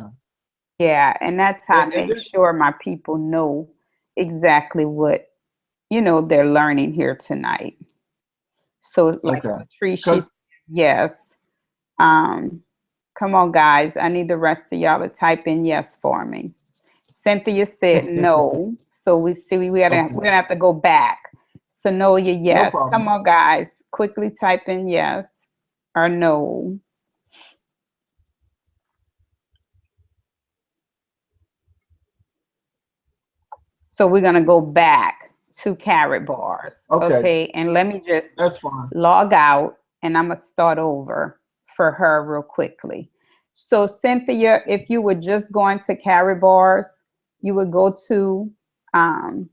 Yeah, and that's how I And make this, sure my people know exactly what, they're learning here tonight. So like okay. Patrice, she says Because yes. Um, Come on, guys. I need the rest of y'all to type in yes for me. Cynthia said no. So we see okay. we're gonna have to go back. Sonoya, No yes. Come problem. on, guys. Quickly type in yes or no. So we're gonna go back to Karatbars. Okay. Okay. And let me just That's fine. log out and I'm gonna start over for her real quickly. So Cynthia, if you were just going to Karatbars, you would go to um,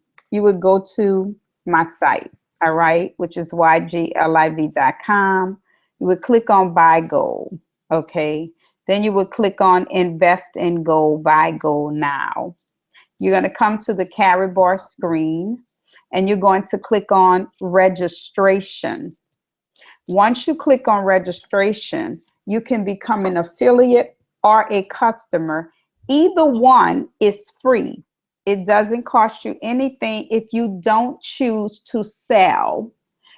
my site, all right, which is ygliv.com. You would click on buy gold, okay. Then you would click on invest in gold, buy gold now. You're going to come to the Karatbar screen and you're going to click on registration. Once you click on registration, you can become an affiliate or a customer. Either one is free. It doesn't cost you anything if you don't choose to sell.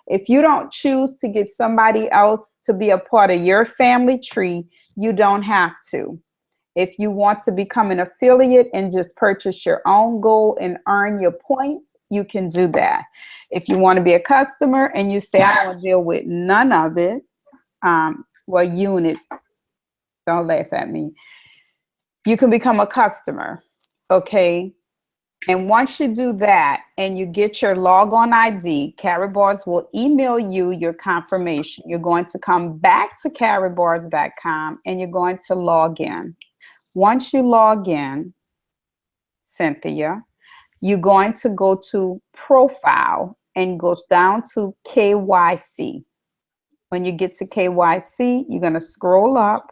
If you don't choose to get somebody else to be a part of your family tree, you don't have to. If you want to become an affiliate and just purchase your own gold and earn your points, you can do that. If you want to be a customer and you say, I don't want to deal with none of it, units, don't laugh at me. You can become a customer, okay? And once you do that and you get your logon ID, Karatbars will email you your confirmation. You're going to come back to karatbars.com and you're going to log in. Once you log in, Cynthia, you're going to go to profile and goes down to KYC. When you get to KYC, you're going to scroll up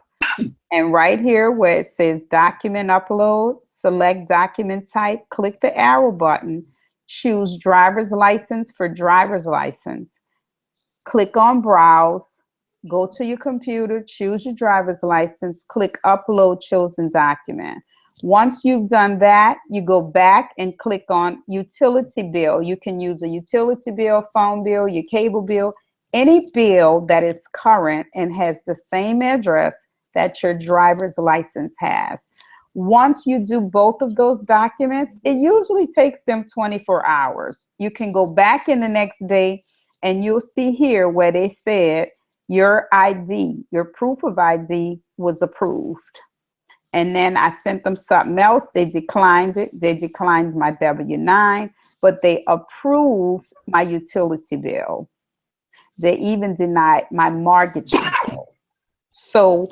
and right here where it says document upload, select document type, click the arrow button, choose driver's license for driver's license. Click on browse, go to your computer, choose your driver's license, click upload chosen document. Once you've done that, you go back and click on utility bill. You can use a utility bill, phone bill, your cable bill, any bill that is current and has the same address that your driver's license has. Once you do both of those documents, it usually takes them 24 hours. You can go back in the next day and you'll see here where they said your ID, your proof of ID was approved. And then I sent them something else. They declined it. They declined my W-9, but they approved my utility bill. They even denied my mortgage bill. So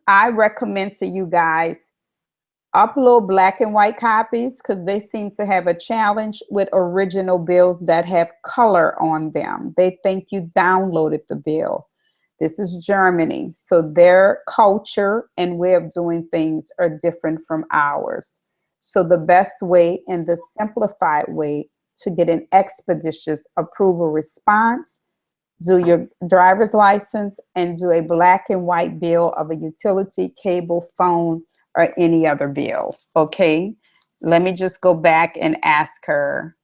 I recommend to you guys, upload black and white copies because they seem to have a challenge with original bills that have color on them. They think you downloaded the bill. This is Germany, so their culture and way of doing things are different from ours. So the best way and the simplified way to get an expeditious approval response, do your driver's license and do a black and white bill of a utility, cable, phone, or any other bill, okay? Let me just go back and ask her,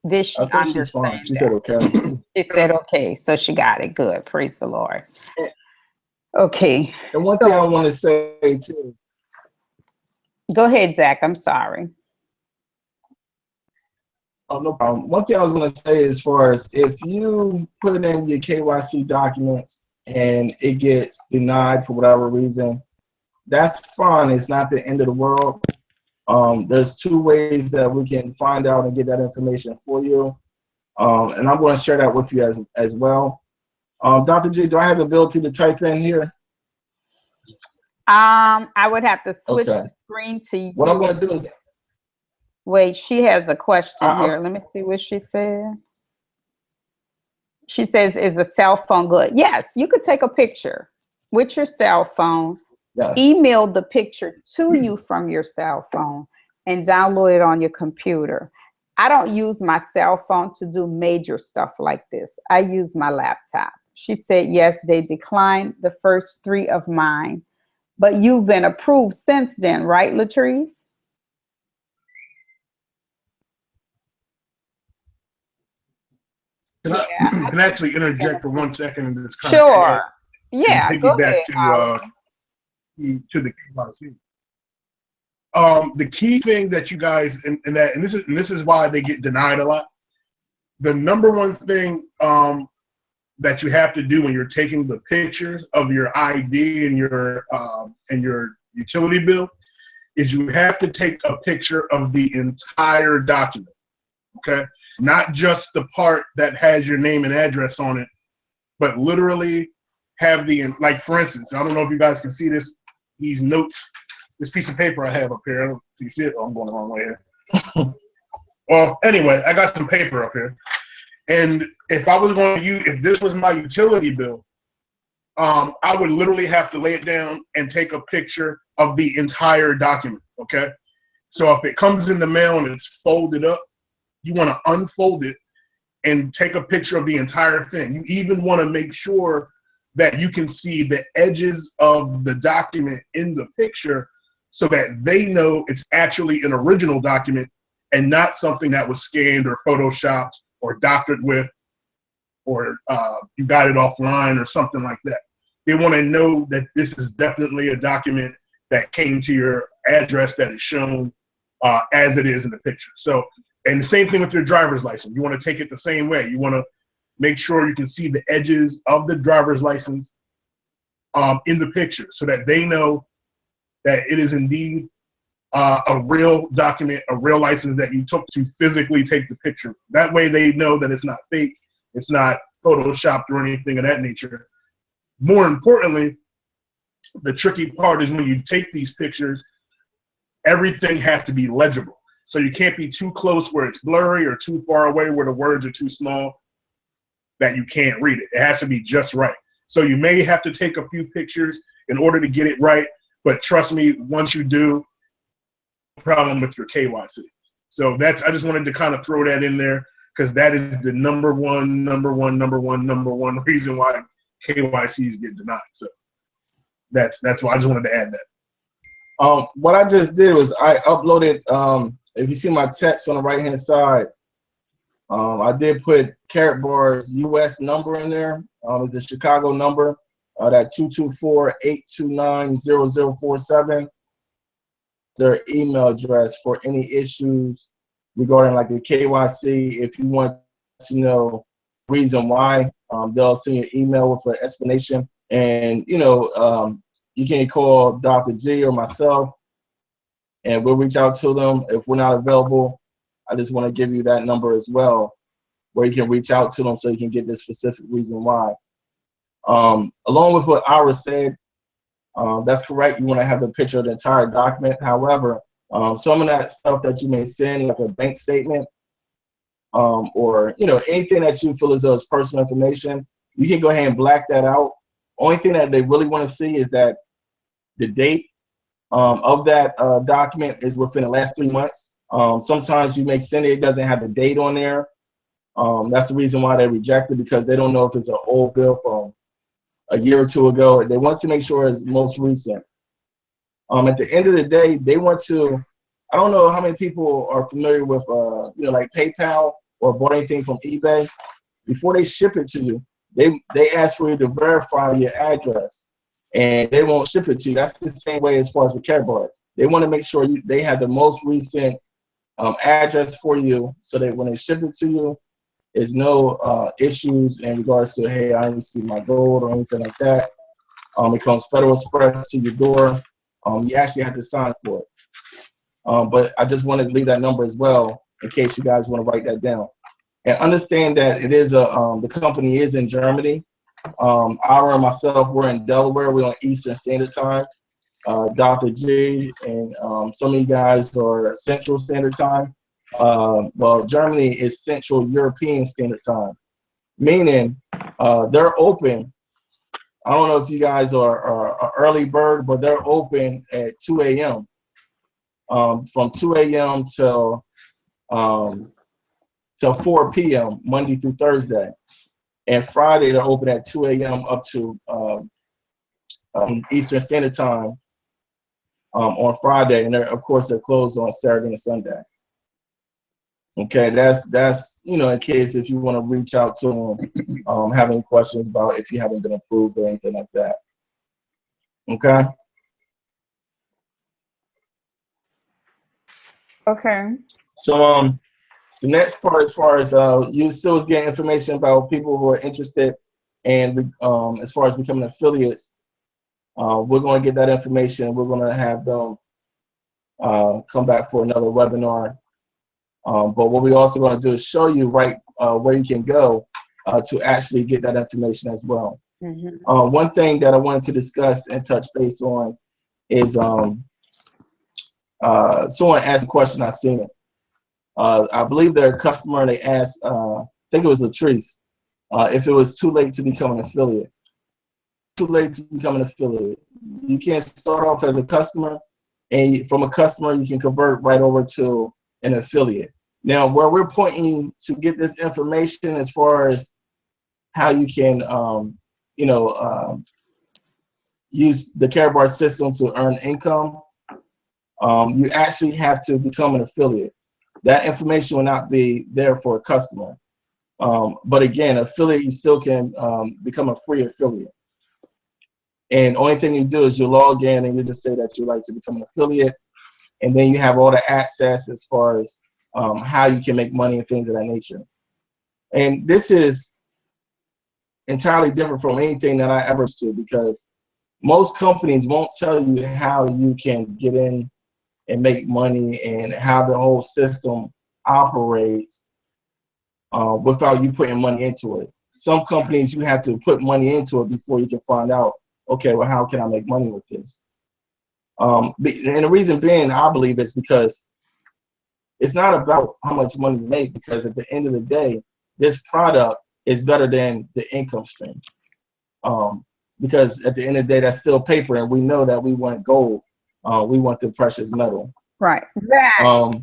did I she think she's fine. understand She said that? okay. She said, okay, so she got it. Good, praise the Lord. Okay, And one thing I so want to say too. go ahead, Zach, I'm sorry. Oh, no problem. One thing I was going to say as far as if you put in your KYC documents and it gets denied for whatever reason, that's fine. It's not the end of the world. There's two ways that we can find out and get that information for you. And I'm going to share that with you as well. Dr. G, do I have the ability to type in here? I would have to switch Okay. the screen to What I'm you. going to do is, Wait, she has a question I, here. Let me see what she said. She says, is a cell phone good? Yes, you could take a picture with your cell phone, Yes. email the picture to you from your cell phone, and download it on your computer. I don't use my cell phone to do major stuff like this. I use my laptop. She said, yes, they declined the first 3 of mine, but you've been approved since then, right, Latrice? Can I, Yeah. can I actually interject for 1 second and just kind of Sure. add and Yeah, go piggyback ahead, Howard. to the KYC? The key thing that you guys and this is why they get denied a lot. The number one thing that you have to do when you're taking the pictures of your ID and your utility bill is you have to take a picture of the entire document. Okay, not just the part that has your name and address on it, but literally have like, for instance, I don't know if you guys can see these notes, this piece of paper I have up here. Do you see it? Oh, I'm going the wrong way here. Well, anyway, I got some paper up here. And if I was going to use, if this was my utility bill, I would literally have to lay it down and take a picture of the entire document, okay? So if it comes in the mail and it's folded up, you want to unfold it and take a picture of the entire thing. You even want to make sure that you can see the edges of the document in the picture so that they know it's actually an original document and not something that was scanned or photoshopped or doctored with, or you got it offline or something like that. They want to know that this is definitely a document that came to your address that is shown as it is in the picture. So, and the same thing with your driver's license. You want to take it the same way. You want to make sure you can see the edges of the driver's license in the picture so that they know that it is indeed a real document, a real license that you took to physically take the picture. That way they know that it's not fake, it's not photoshopped or anything of that nature. More importantly, the tricky part is when you take these pictures, everything has to be legible. So you can't be too close where it's blurry or too far away where the words are too small that you can't read it. It has to be just right. So you may have to take a few pictures in order to get it right, but trust me, once you do, no problem with your KYC. So I just wanted to kind of throw that in there because that is the number one reason why KYCs get denied. So that's why I just wanted to add that. What I just did was I uploaded, if you see my text on the right hand side, I did put Karatbars US number in there. It's a Chicago number, that 224-829-0047. Their email address for any issues regarding like the KYC. If you want to know reason why, they'll send you an email with an explanation. And you can call Dr. G or myself, and we'll reach out to them. If we're not available, I just want to give you that number as well, where you can reach out to them so you can get the specific reason why. Along with what Ira said, that's correct. You want to have the picture of the entire document. However, some of that stuff that you may send, like a bank statement, or anything that you feel as though is personal information, you can go ahead and black that out. Only thing that they really want to see is that the date of that document is within the last 3 months. Sometimes you may send it doesn't have the date on there. That's the reason why they reject it, because they don't know if it's an old bill from a year or two ago. They want to make sure it's most recent. At the end of the day, they want to, I don't know how many people are familiar with like PayPal or bought anything from eBay. Before they ship it to you, they ask for you to verify your address, and they won't ship it to you. That's the same way as far as with Karatbars. They want to make sure they have the most recent address for you, so that when they ship it to you, there's no issues in regards to, hey, I didn't receive my gold or anything like that. It comes Federal Express to your door. You actually have to sign for it. But I just wanted to leave that number as well in case you guys want to write that down. And understand that it is the company is in Germany. Ira and myself, we're in Delaware. We're on Eastern Standard Time. Dr. G and some of you guys are Central Standard Time. Well, Germany is Central European Standard Time. meaning they're open. I don't know if you guys are an early bird, but they're open at 2 a.m. From 2 a.m. till 4 p.m. Monday through Thursday, and Friday they're open at 2 a.m. up to Eastern Standard Time on Friday, and of course they're closed on Saturday and Sunday. Okay, that's in case if you want to reach out to them, having questions about if you haven't been approved or anything like that. Okay. Okay. So the next part, as far as you still is getting information about people who are interested, and as far as becoming affiliates, we're going to get that information. We're going to have them come back for another webinar. But what we're also going to do is show you where you can go to actually get that information as well. Mm-hmm. One thing that I wanted to discuss and touch base on is someone asked a question. I've seen it. I believe they're a customer, and they asked, I think it was Latrice, if it was too late to become an affiliate. Too late to become an affiliate. You can't start off as a customer, and from a customer you can convert right over to an affiliate. Now, where we're pointing you to get this information as far as how you can, use the Karatbars system to earn income, you actually have to become an affiliate. That information will not be there for a customer. But again, affiliate, you still can become a free affiliate. And only thing you do is you log in and you just say that you'd like to become an affiliate, and then you have all the access as far as how you can make money and things of that nature. And this is entirely different from anything that I ever do, because most companies won't tell you how you can get in and make money and how the whole system operates without you putting money into it. Some companies, you have to put money into it before you can find out, okay, well, how can I make money with this? And the reason being, I believe, is because it's not about how much money you make, because at the end of the day, this product is better than the income stream. Because at the end of the day, that's still paper, and we know that we want gold. We want the precious metal. Right. Zach,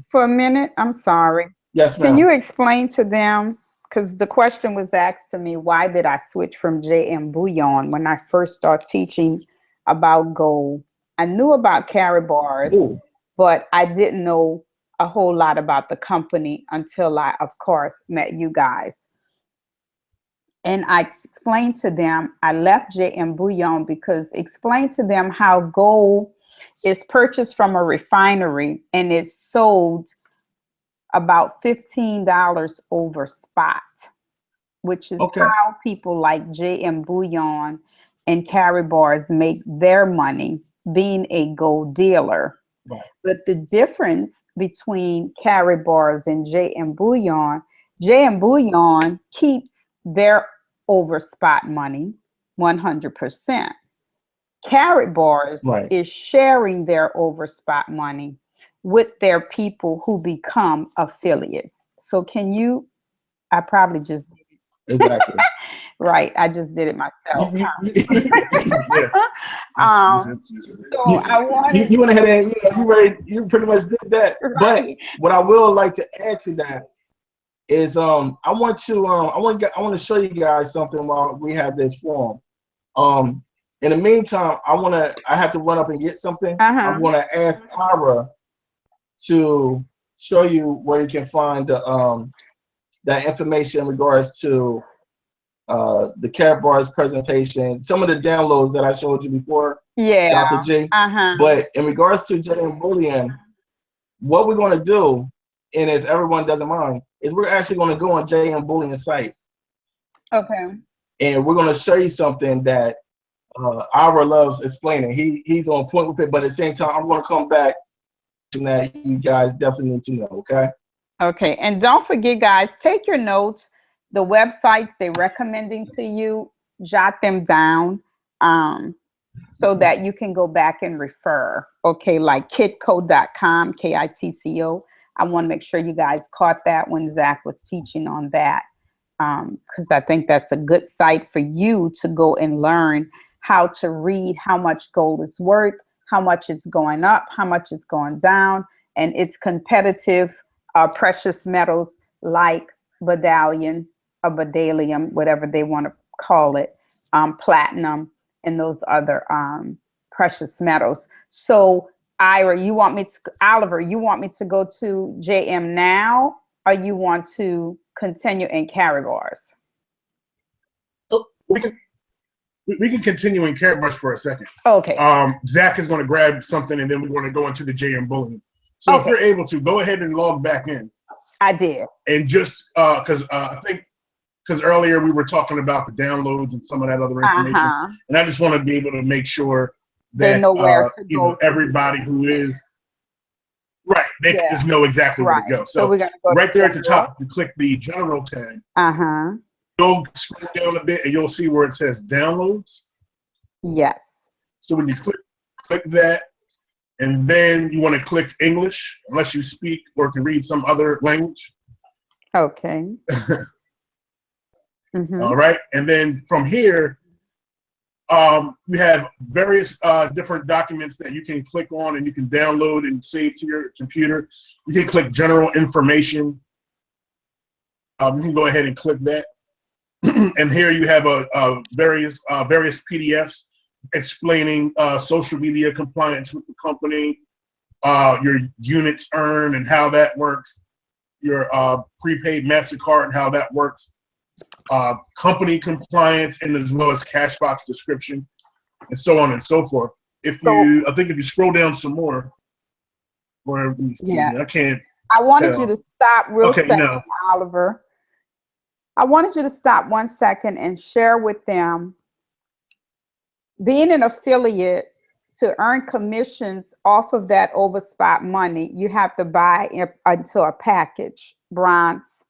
for a minute, I'm sorry. Yes, ma'am. Can you explain to them, because the question was asked to me, why did I switch from JM Bullion when I first started teaching about gold? I knew about Karatbars, but I didn't know a whole lot about the company until I, of course, met you guys. And I explained to them, I left JM Bullion because explained to them how gold is purchased from a refinery and it's sold about $15 over spot, which is how people like JM Bullion and Karatbars make their money, being a gold dealer. Right. But the difference between Karatbars and JM Bullion keeps their over spot money 100%. Karatbars is sharing their over spot money with their people who become affiliates. So can you, I probably just did it. Exactly. Right. I just did it myself. Yeah. So I wanted. You went ahead and you pretty much did that. Right. But what I will like to add to that is I want to show you guys something while we have this forum. In the meantime, I have to run up and get something. I'm going to ask Ira to show you where you can find that information in regards to the Karatbars presentation, some of the downloads that I showed you before, Dr. G. But in regards to JM Bullion, what we're going to do, and if everyone doesn't mind, is we're actually going to go on JM Bullion's site. Okay. And we're going to show you something that Ira loves explaining. He's on point with it, but at the same time, I'm going to come back to that you guys definitely need to know, okay? Okay, and don't forget, guys, take your notes. The websites they're recommending to you, jot them down so that you can go back and refer. Okay, like kitco.com, Kitco. I want to make sure you guys caught that when Zach was teaching on that. because I think that's a good site for you to go and learn how to read how much gold is worth, how much it's going up, how much it's going down, and its competitive precious metals like badallion or badalium, whatever they want to call it, platinum, and those other precious metals. So, Oliver, you want me to go to JM now, or you want to continue in Karatbars? Oh, we can continue in Karatbars for a second. Okay. Zach is going to grab something, and then we want to go into the JM bullion. So if you're able to, go ahead and log back in. I did. And just because I think earlier we were talking about the downloads and some of that other information, and I just want to be able to make sure that they know where to go. Everybody who is right, they just know exactly where to go. So we're gonna go right there at the top, you click the general tag. You'll scroll down a bit, and you'll see where it says downloads. Yes. So when you click that, and then you want to click English, unless you speak or can read some other language. Okay. All right, and then from here, we have various different documents that you can click on and you can download and save to your computer. You can click General Information. You can go ahead and click that, and here you have various PDFs explaining social media compliance with the company, your units earned and how that works, your prepaid MasterCard and how that works, company compliance, and as well as Cashbox description, and so on and so forth. I think if you scroll down some more, or let me see, I can't. I wanted you to stop real second, no. Oliver. I wanted you to stop 1 second and share with them. Being an affiliate, to earn commissions off of that overspot money, you have to buy into a package: bronze,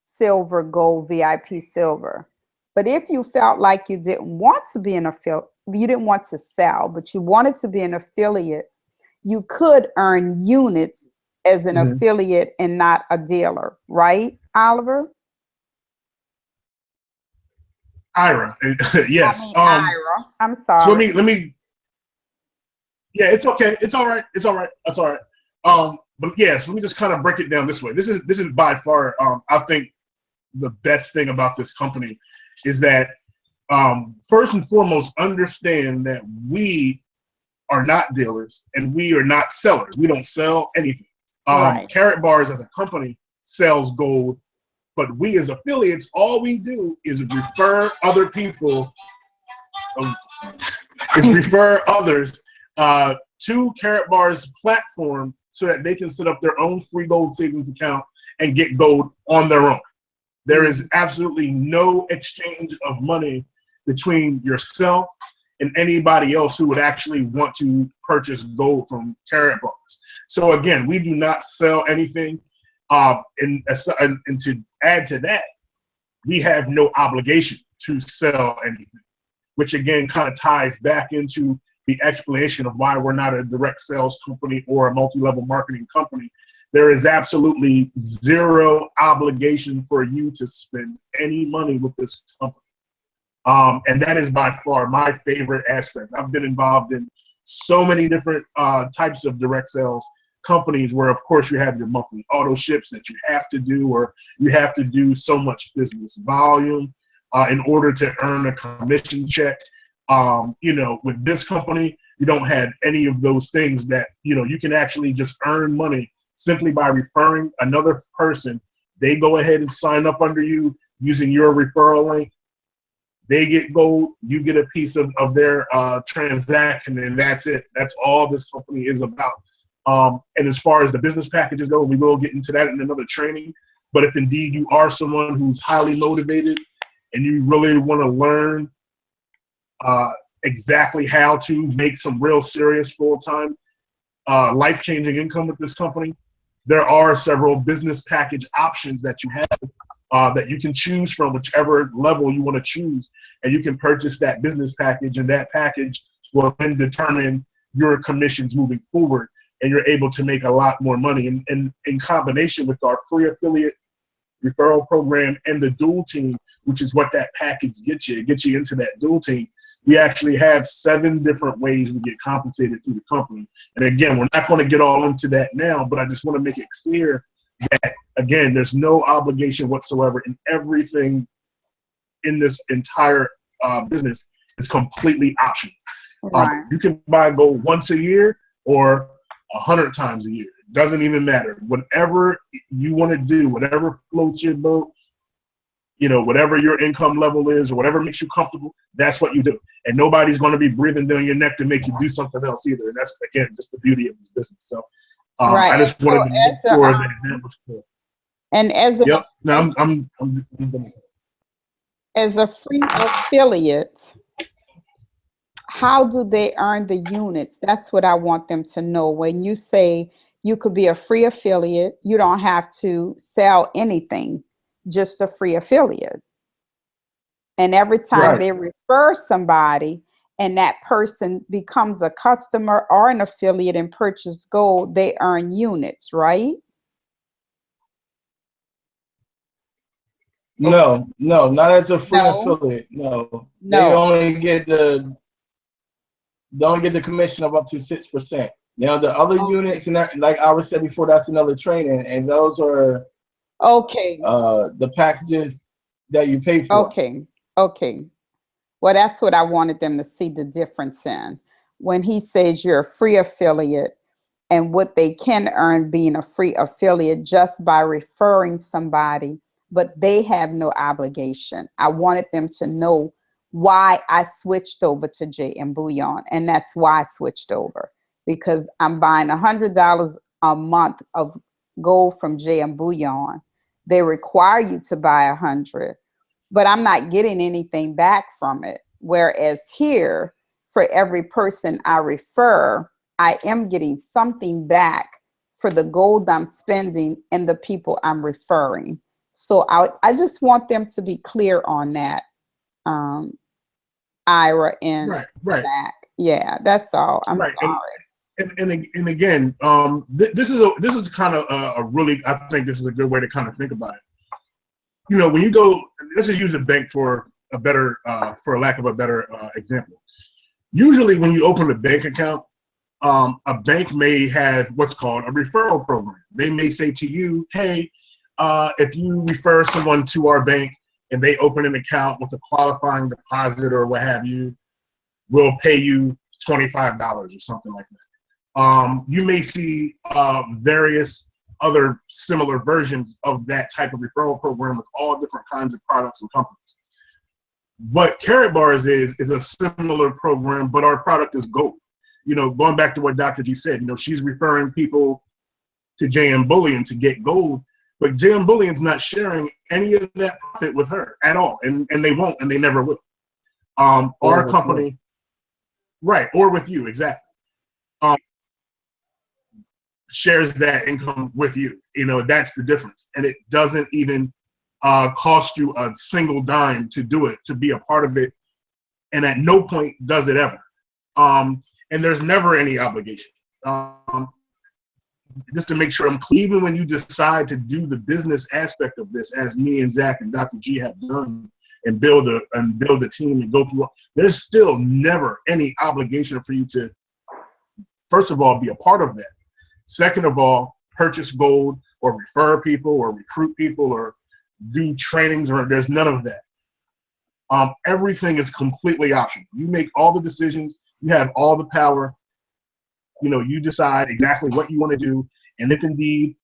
silver, gold, VIP silver. But if you felt like you didn't want to be an affiliate, you didn't want to sell, but you wanted to be an affiliate, you could earn units as an affiliate and not a dealer, right, Oliver? Ira, yes. Ira. I'm sorry. So let me. Yeah, it's okay. It's all right. It's all right. That's all right. But yeah, so let me just kind of break it down this way. This is by far, I think, the best thing about this company is that first and foremost, understand that we are not dealers and we are not sellers. We don't sell anything. Karatbars as a company sells gold, but we as affiliates, all we do is refer other people, refer others to Karatbars platform so that they can set up their own free gold savings account and get gold on their own. There is absolutely no exchange of money between yourself and anybody else who would actually want to purchase gold from Karatbars. So again, we do not sell anything. And to add to that, we have no obligation to sell anything, which again kind of ties back into the explanation of why we're not a direct sales company or a multi-level marketing company. There is absolutely zero obligation for you to spend any money with this company. And that is by far my favorite aspect. I've been involved in so many different types of direct sales companies where, of course, you have your monthly auto ships that you have to do, or you have to do so much business volume in order to earn a commission check. With this company, you don't have any of those things that, you can actually just earn money simply by referring another person. They go ahead and sign up under you using your referral link. They get gold, you get a piece of their transaction, and that's it. That's all this company is about. And as far as the business packages go, we will get into that in another training. But if indeed you are someone who's highly motivated and you really want to learn exactly how to make some real serious full-time life-changing income with this company, there are several business package options that you have that you can choose from, whichever level you want to choose, and you can purchase that business package, and that package will then determine your commissions moving forward, and you're able to make a lot more money. And in combination with our free affiliate referral program and the dual team, which is what that package gets you. It gets you into that dual team. We actually have 7 different ways we get compensated through the company. And again, we're not going to get all into that now, but I just want to make it clear that, again, there's no obligation whatsoever, and everything in this entire business is completely optional. Right. You can buy gold once a year or 100 times a year. It doesn't even matter. Whatever you want to do, whatever floats your boat, you know, whatever your income level is or whatever makes you comfortable, that's what you do. And nobody's going to be breathing down your neck to make you do something else either. And that's, again, just the beauty of this business. So Right. I just And so wanted to make as a, sure that was clear. and as a Yep. No, I'm done. as a free affiliate, how do they earn the units? That's what I want them to know. When you say you could be a free affiliate, you don't have to sell anything, just a free affiliate. And every time Right. they refer somebody and that person becomes a customer or an affiliate and purchase gold, they earn units, right? No, not as a free No, affiliate. No, they no. only get the commission of up to 6%. Now the other units, and that, like I said before, that's another training, and those are Okay, the packages that you pay for. okay, okay. Well, that's what I wanted them to see the difference in. When he says you're a free affiliate and what they can earn being a free affiliate just by referring somebody, but they have no obligation. I wanted them to know why I switched over to JM Bullion, and that's why I switched over, because I'm buying $100 a month of gold from JM Bullion. They require you to buy 100, but I'm not getting anything back from it. Whereas here, for every person I refer, I am getting something back for the gold I'm spending and the people I'm referring. So I just want them to be clear on that, Ira and Right. Zach. Yeah, that's all. I'm Right. sorry. And again, this is kind of a really, I think this is a good way to kind of think about it. You know, when you go, let's just use a bank for a better, for lack of a better example. Usually, when you open a bank account, a bank may have what's called a referral program. They may say to you, "Hey, if you refer someone to our bank and they open an account with a qualifying deposit or what have you, we'll pay you $25 or something like that." You may see various other similar versions of that type of referral program with all different kinds of products and companies. What Karatbars is a similar program, but our product is gold. You know, going back to what Dr. G said, you know, she's referring people to JM Bullion to get gold, but JM Bullion's not sharing any of that profit with her at all, and they won't, and they never will. Our company, right, or with you, exactly. Shares that income with you. You know, that's the difference. And it doesn't even cost you a single dime to do it, to be a part of it. And at no point does it ever. And there's never any obligation. Just to make sure I'm clear, even when you decide to do the business aspect of this, as me and Zach and Dr. G have done, and build a team and go through, there's still never any obligation for you to, first of all, be a part of that. Second of all, purchase gold or refer people or recruit people or do trainings, or there's none of that. Everything is completely optional. You make all the decisions. You have all the power. You know, you decide exactly what you want to do. And if indeed,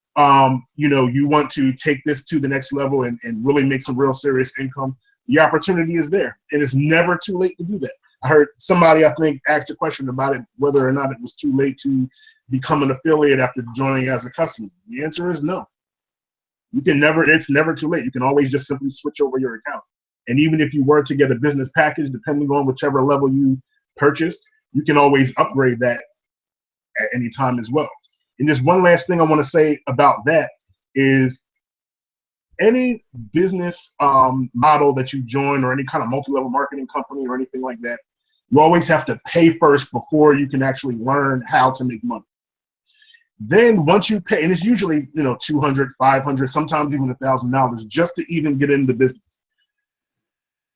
you know, you want to take this to the next level and really make some real serious income, the opportunity is there. And it's never too late to do that. I heard somebody, I think, asked a question about it, whether or not it was too late to become an affiliate after joining as a customer. The answer is no. You can never, it's never too late. You can always just simply switch over your account. And even if you were to get a business package, depending on whichever level you purchased, you can always upgrade that at any time as well. And just one last thing I want to say about that is any business model that you join, or any kind of multi-level marketing company or anything like that, you always have to pay first before you can actually learn how to make money. Then once you pay, and it's usually, you know, $200, $500, sometimes even $1,000 just to even get into business.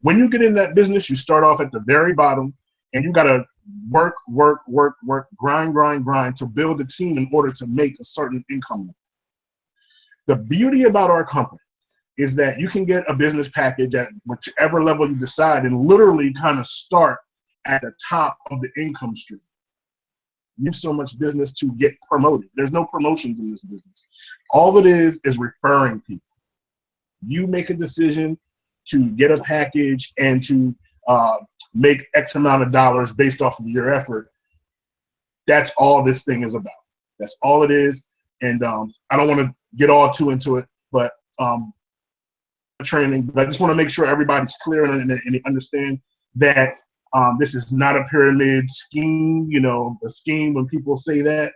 When you get in that business, you start off at the very bottom, and you got to work, grind to build a team in order to make a certain income. The beauty about our company is that you can get a business package at whichever level you decide and literally kind of start at the top of the income stream. You have so much business to get promoted. There's no promotions in this business. All it is referring people. You make a decision to get a package and to make X amount of dollars based off of your effort. That's all this thing is about. That's all it is. And I don't want to get all too into it, but training. But I just want to make sure everybody's clear and they understand that this is not a pyramid scheme. You know, a scheme, when people say that,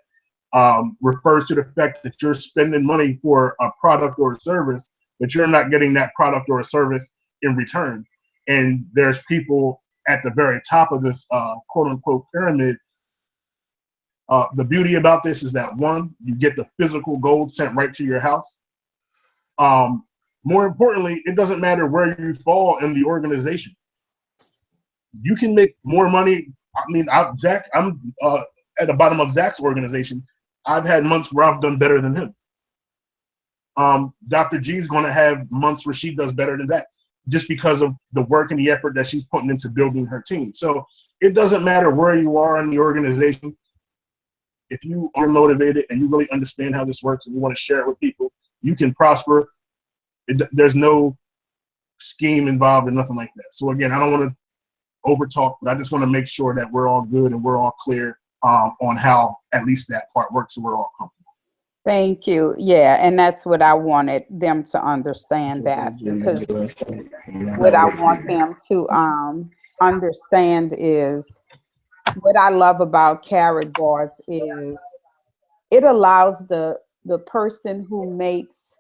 refers to the fact that you're spending money for a product or a service, but you're not getting that product or a service in return. And there's people at the very top of this quote unquote pyramid. The beauty about this is that, one, you get the physical gold sent right to your house. More importantly, it doesn't matter where you fall in the organization. You can make more money. I mean, I'm at the bottom of Zach's organization. I've had months where I've done better than him. Dr. G is going to have months where she does better than Zach, just because of the work and the effort that she's putting into building her team. So it doesn't matter where you are in the organization. If you are motivated and you really understand how this works and you want to share it with people, you can prosper. There's no scheme involved or nothing like that. So again, I don't want to over talk, but I just want to make sure that we're all good and we're all clear on how at least that part works, so we're all comfortable. Thank you. Yeah, and that's what I wanted them to understand, that because what I want them to understand is, what I love about Karatbars is it allows the person who makes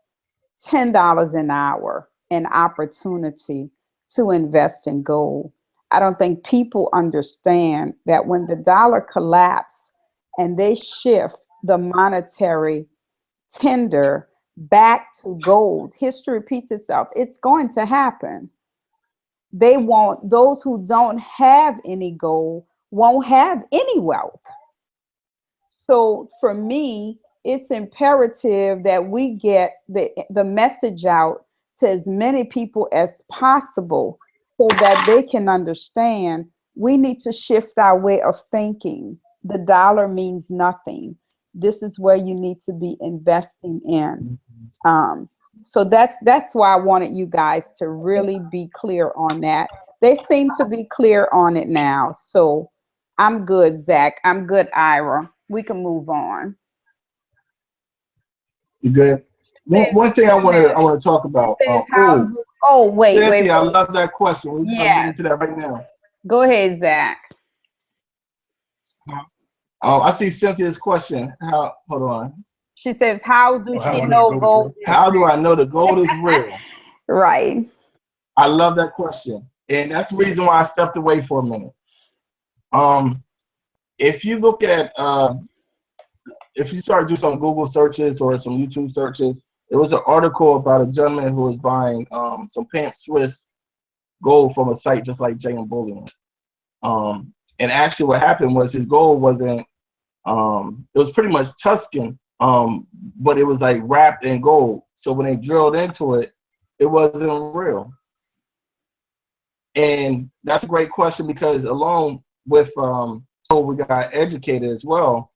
$10 an hour an opportunity to invest in gold. I don't think people understand that when the dollar collapses and they shift the monetary tender back to gold, history repeats itself. It's going to happen. They won't, those who don't have any gold won't have any wealth. So for me, it's imperative that we get the message out to as many people as possible so that they can understand we need to shift our way of thinking. The dollar means nothing. This is where you need to be investing in. So that's why I wanted you guys to really be clear on that. They seem to be clear on it now. So I'm good, Zach. I'm good, Ira. We can move on. You good? One thing I want to talk about. Wait. Cynthia, I love that question. We're gonna get into that right now. Go ahead, Zach. I see Cynthia's question. Hold on. She says, how do she know gold? How do I know the gold is real? Right. I love that question. And that's the reason why I stepped away for a minute. If you look at, if you start to do some Google searches or some YouTube searches, there was an article about a gentleman who was buying some Pamp Swiss gold from a site just like JM Bullion. And actually what happened was his gold wasn't, it was pretty much Tuscan, but it was like wrapped in gold. So when they drilled into it, it wasn't real. And that's a great question, because along with we got educated as well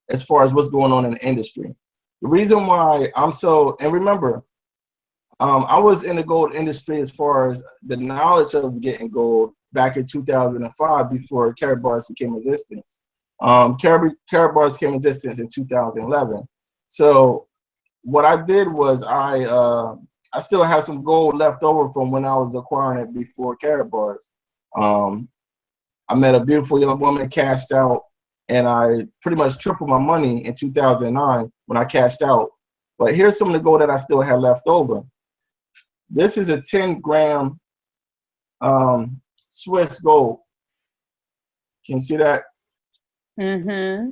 as far as what's going on in the industry. The reason why I'm so, and remember, I was in the gold industry as far as the knowledge of getting gold back in 2005 before Karatbars became existence. Karatbars came existence in 2011. So what I did was I still have some gold left over from when I was acquiring it before Karatbars. I met a beautiful young woman, cashed out, and I pretty much tripled my money in 2009 when I cashed out. But here's some of the gold that I still had left over. This is a 10-gram Swiss gold. Can you see that? Mm-hmm.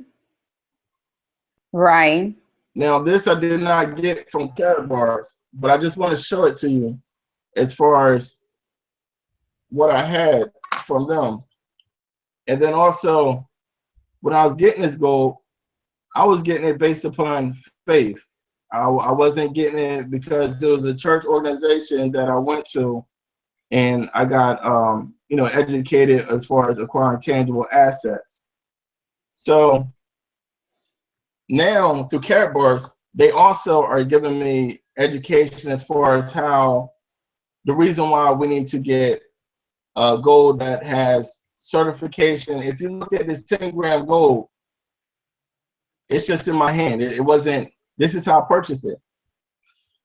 Right. Now, this I did not get from Karatbars, but I just want to show it to you as far as what I had from them. And then also, when I was getting this gold, I was getting it based upon faith. I wasn't getting it because there was a church organization that I went to, and I got educated as far as acquiring tangible assets. So now through Karatbars, they also are giving me education as far as how the reason why we need to get gold that has certification. If you look at this 10-gram gold, it's just in my hand. It wasn't. This is how I purchased it.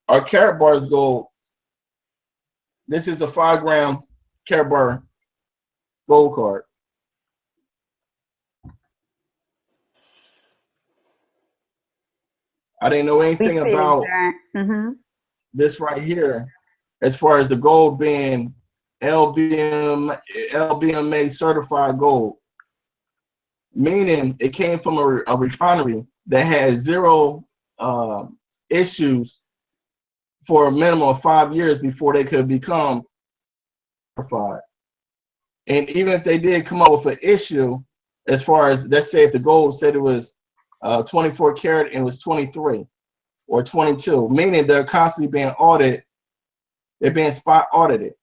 Our Karatbars gold. This is a 5-gram Karatbar gold card. I didn't know We anything see about that. this right here, as far as the gold being LBMA certified gold, meaning it came from a refinery that had zero issues for a minimum of 5 years before they could become certified. And even if they did come up with an issue, as far as, let's say if the gold said it was 24 karat and it was 23 or 22, meaning they're constantly being audited, they're being spot audited.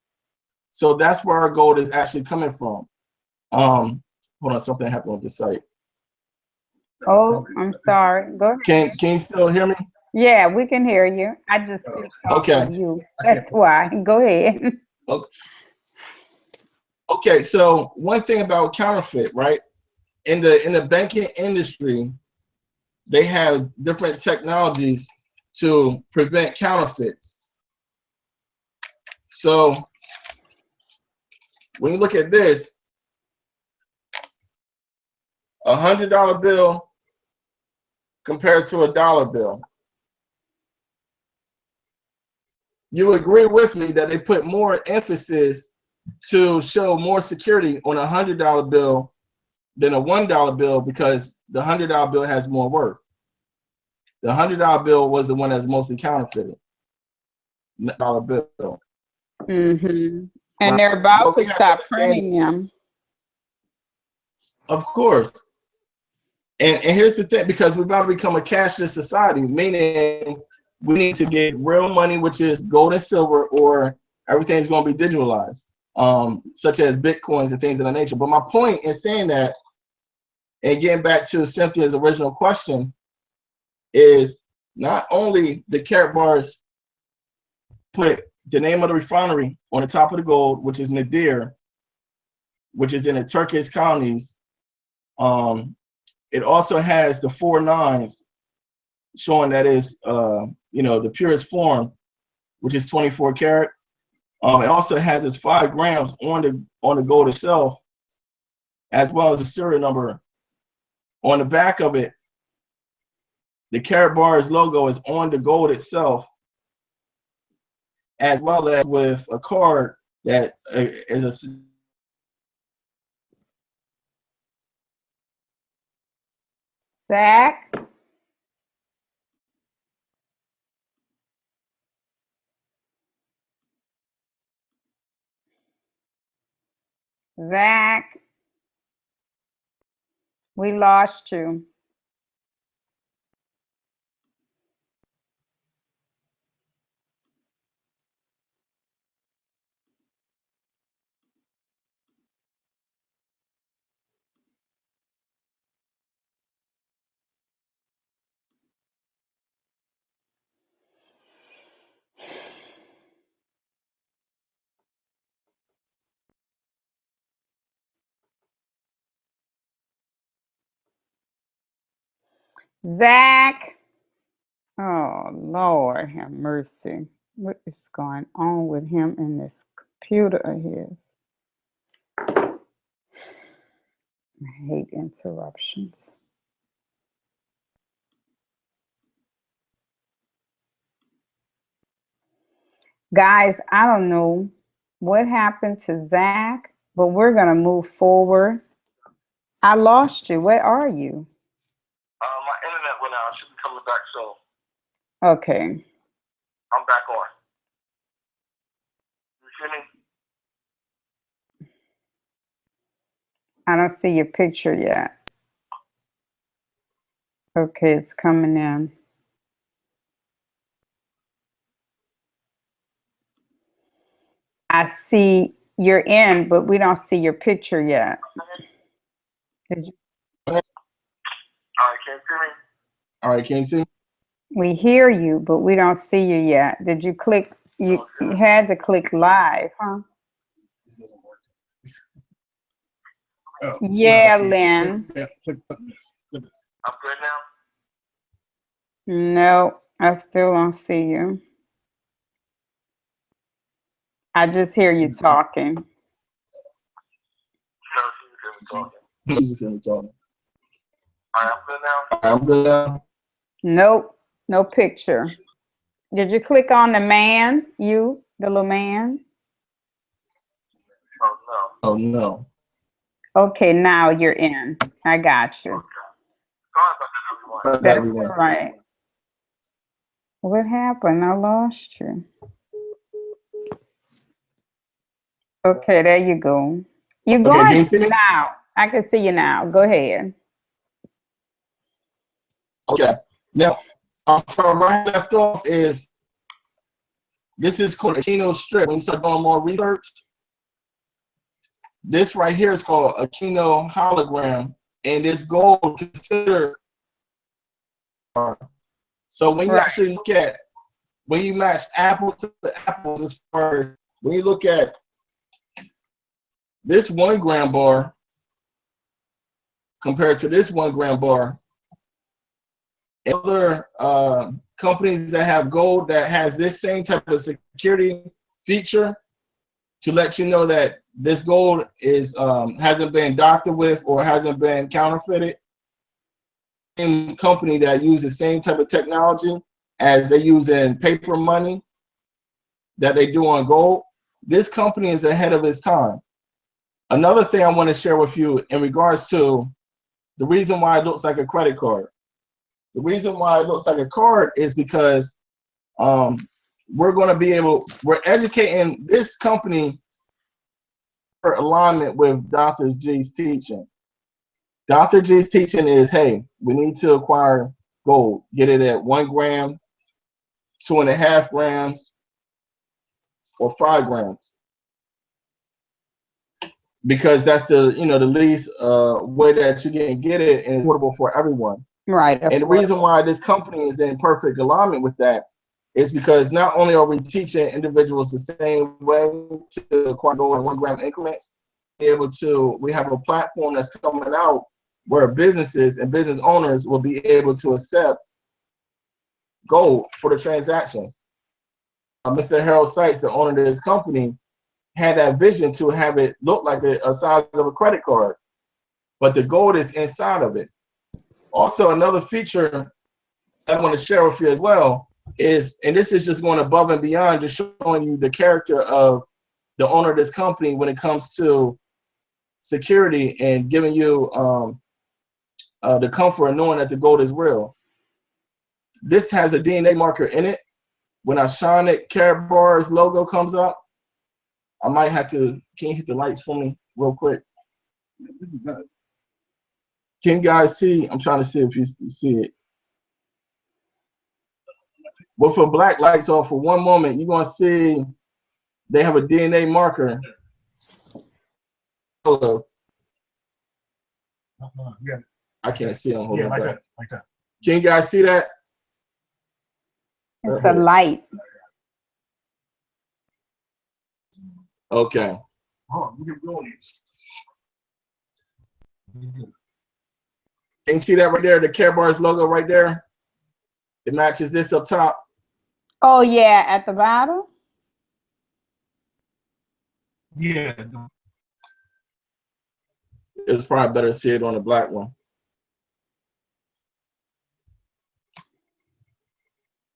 So that's where our gold is actually coming from. Hold on, something happened with the site. Oh, I'm sorry. Go ahead. Can you still hear me? Yeah, we can hear you. I just clicked off Okay. of you. That's why. Go ahead. Okay, so one thing about counterfeit, right? In the banking industry, they have different technologies to prevent counterfeits. So when you look at this, $100 bill compared to a dollar bill, you agree with me that they put more emphasis to show more security on a $100 bill than a $1 bill because the $100 bill has more worth. The $100 bill was the one that's mostly counterfeited. Dollar bill. And they're about to stop printing them. Of course. And here's the thing, because we're about to become a cashless society, meaning we need to get real money, which is gold and silver, or everything's going to be digitalized, such as Bitcoins and things of that nature. But my point in saying that, and getting back to Cynthia's original question, is not only the Karatbars put the name of the refinery on the top of the gold, which is Nadir, which is in the Turkish colonies. It also has the 4 nines showing that is the purest form, which is 24 karat. It also has its 5 grams on the gold itself, as well as a serial number. On the back of it, the Karatbars logo is on the gold itself, as well as with a card that is a Zach? Zach? We lost you. Zach? Oh, Lord have mercy. What is going on with him in this computer of his? I hate interruptions. Guys, I don't know what happened to Zach, but we're going to move forward. I lost you. Where are you? My internet went out. back soon. Okay. I'm back on. You see me? I don't see your picture yet. Okay, it's coming in. I see you're in, but we don't see your picture yet. Did you- All right, can you see me? All right, can you see? We hear you, but we don't see you yet. Did you click? You had to click live, huh? Oh, Yeah, so Lynn. click this. I'm good now? No, I still don't see you. I just hear you talking. No, she was talking. You just hear me talking. All right, I'm good now? All right, I'm good now. Nope, no picture. Did you click on the man? You, the little man? Oh, no. Oh no. Okay, now you're in. I got you. Sorry about that, everyone. That's That's everyone. all right. What happened? I lost you. Okay, there you go. You're Okay, can you going see me? now. I can see you now. Go ahead. Okay. Now, so right left off is this is called a Kino strip. When you start doing more research, this right here is called a Kino hologram, and it's gold considered. So when you Right. actually look at when you match apples to apples, as far as when you look at this 1 gram bar compared to this 1 gram bar, other companies that have gold that has this same type of security feature to let you know that this gold is hasn't been doctored with or hasn't been counterfeited. Same company that uses the same type of technology as they use in paper money that they do on gold. This company is ahead of its time. Another thing I want to share with you in regards to the reason why it looks like a credit card. The reason why it looks like a card is because we're educating this company for alignment with Dr. G's teaching. Dr. G's teaching is, hey, we need to acquire gold. Get it at 1 gram, 2.5 grams, or 5 grams. Because that's the the least way that you can get it and affordable for everyone. Right. And the reason why this company is in perfect alignment with that is because not only are we teaching individuals the same way to acquire gold in 1 gram increments, we have a platform that's coming out where businesses and business owners will be able to accept gold for the transactions. Mr. Harold Sykes, the owner of this company, had that vision to have it look like a size of a credit card, but the gold is inside of it. Also, another feature I want to share with you as well is, and this is just going above and beyond, just showing you the character of the owner of this company when it comes to security and giving you the comfort of knowing that the gold is real. This has a DNA marker in it. When I shine it, Karatbars logo comes up. I might have to, can you hit the lights for me real quick? Can you guys see? I'm trying to see if you see it. Well, for black lights off for 1 moment, you're going to see they have a DNA marker. Hello. Yeah. I can't see them. Hold Yeah, on, like back. that, like that. Can you guys see that? It's a light. Okay. Oh, look at Williams. Can you see that right there? The Karatbars logo right there. It matches this up top. Oh yeah, at the bottom. Yeah. It's probably better to see it on the black one.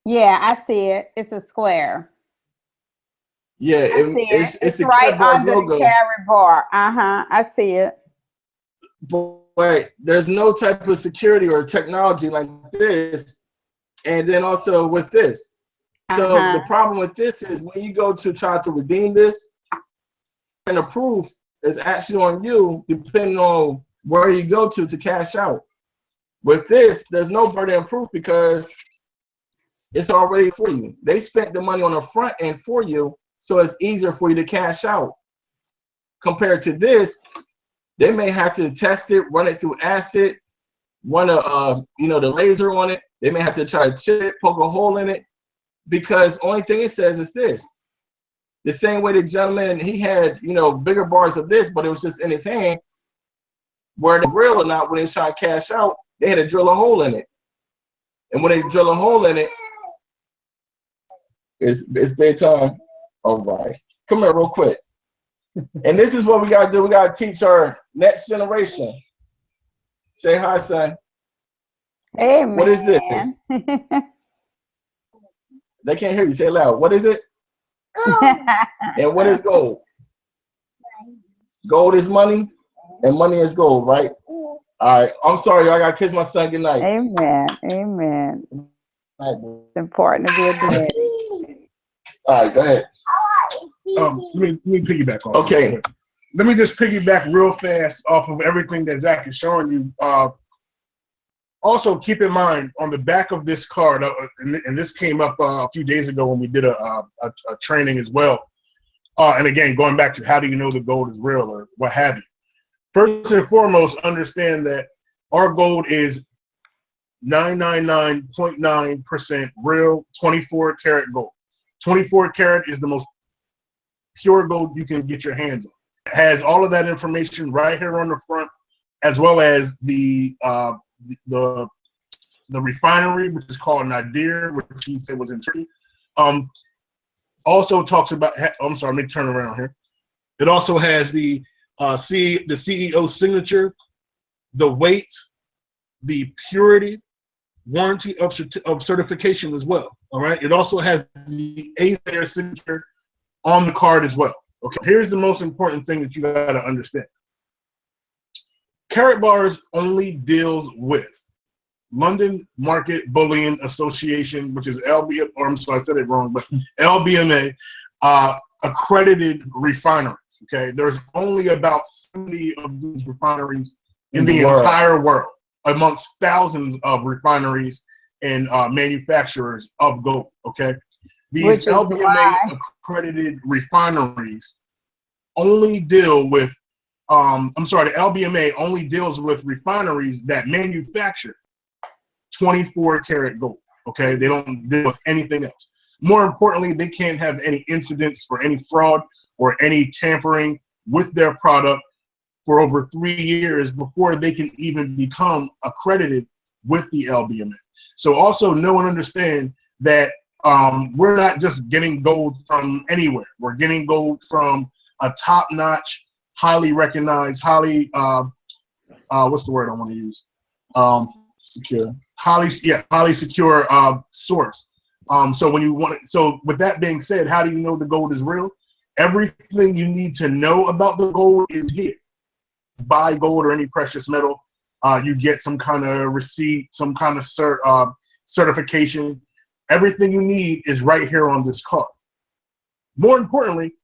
Yeah, I see it. It's a square. Yeah, I see it. it's It's the right Karatbars under logo. the Karatbar. I see it. But there's no type of security or technology like this And then also with this. So Uh-huh. the problem with this is when you go to try to redeem this, and the proof is actually on you, depending on where you go to cash out. With this, there's no burden of proof because it's already for you. They spent the money on the front end for you, so it's easier for you to cash out. Compared to this, they may have to test it, run it through acid, run the laser on it. They may have to try to chip it, poke a hole in it, because only thing it says is this. The same way the gentleman, he had, bigger bars of this, but it was just in his hand, where the real or not, when he was trying to cash out, they had to drill a hole in it. And when they drill a hole in it, it's bedtime. All right. Come here real quick. And this is what we got to do. We got to teach our next generation. Say hi, son. Hey, What is this? man. They can't hear you. Say it loud. What is it? And what is gold? Gold is money, and money is gold, right? All right. I'm sorry, I got to kiss my son. Good night. Amen. Amen. It's important to be a daddy. All right, go ahead. Let me piggyback on. Okay. Let me just piggyback real fast off of everything that Zach is showing you. Also, keep in mind on the back of this card, and this came up a few days ago when we did a training as well. And again, going back to how do you know the gold is real or what have you. First and foremost, understand that our gold is 999.9% real 24 karat gold. 24 karat is the most pure gold you can get your hands on. It has all of that information right here on the front, as well as the refinery, which is called Nadir, which he said was in Turkey. Also talks about. I'm sorry, let me turn around here. It also has the CEO signature, the weight, the purity, warranty of certification as well. All right. It also has the A-layer signature on the card as well. Okay. Here's the most important thing that you got to understand. Karatbars only deals with London Market Bullion Association, which is LBMA, or I'm sorry, I said it wrong, but LBMA accredited refineries. Okay, there's only about 70 of these refineries in the entire world, amongst thousands of refineries and manufacturers of gold. Okay, these LBMA accredited refineries only deal with. The LBMA only deals with refineries that manufacture 24 karat gold. Okay, they don't deal with anything else. More importantly, they can't have any incidents for any fraud or any tampering with their product for over 3 years before they can even become accredited with the LBMA. So also know and understand that we're not just getting gold from anywhere. We're getting gold from a top-notch, highly recognized, highly what's the word I want to use? Secure. Highly secure source. So when you want it, so with that being said, how do you know the gold is real? Everything you need to know about the gold is here. Buy gold or any precious metal, you get some kind of receipt, some kind of certification. Everything you need is right here on this card. More importantly,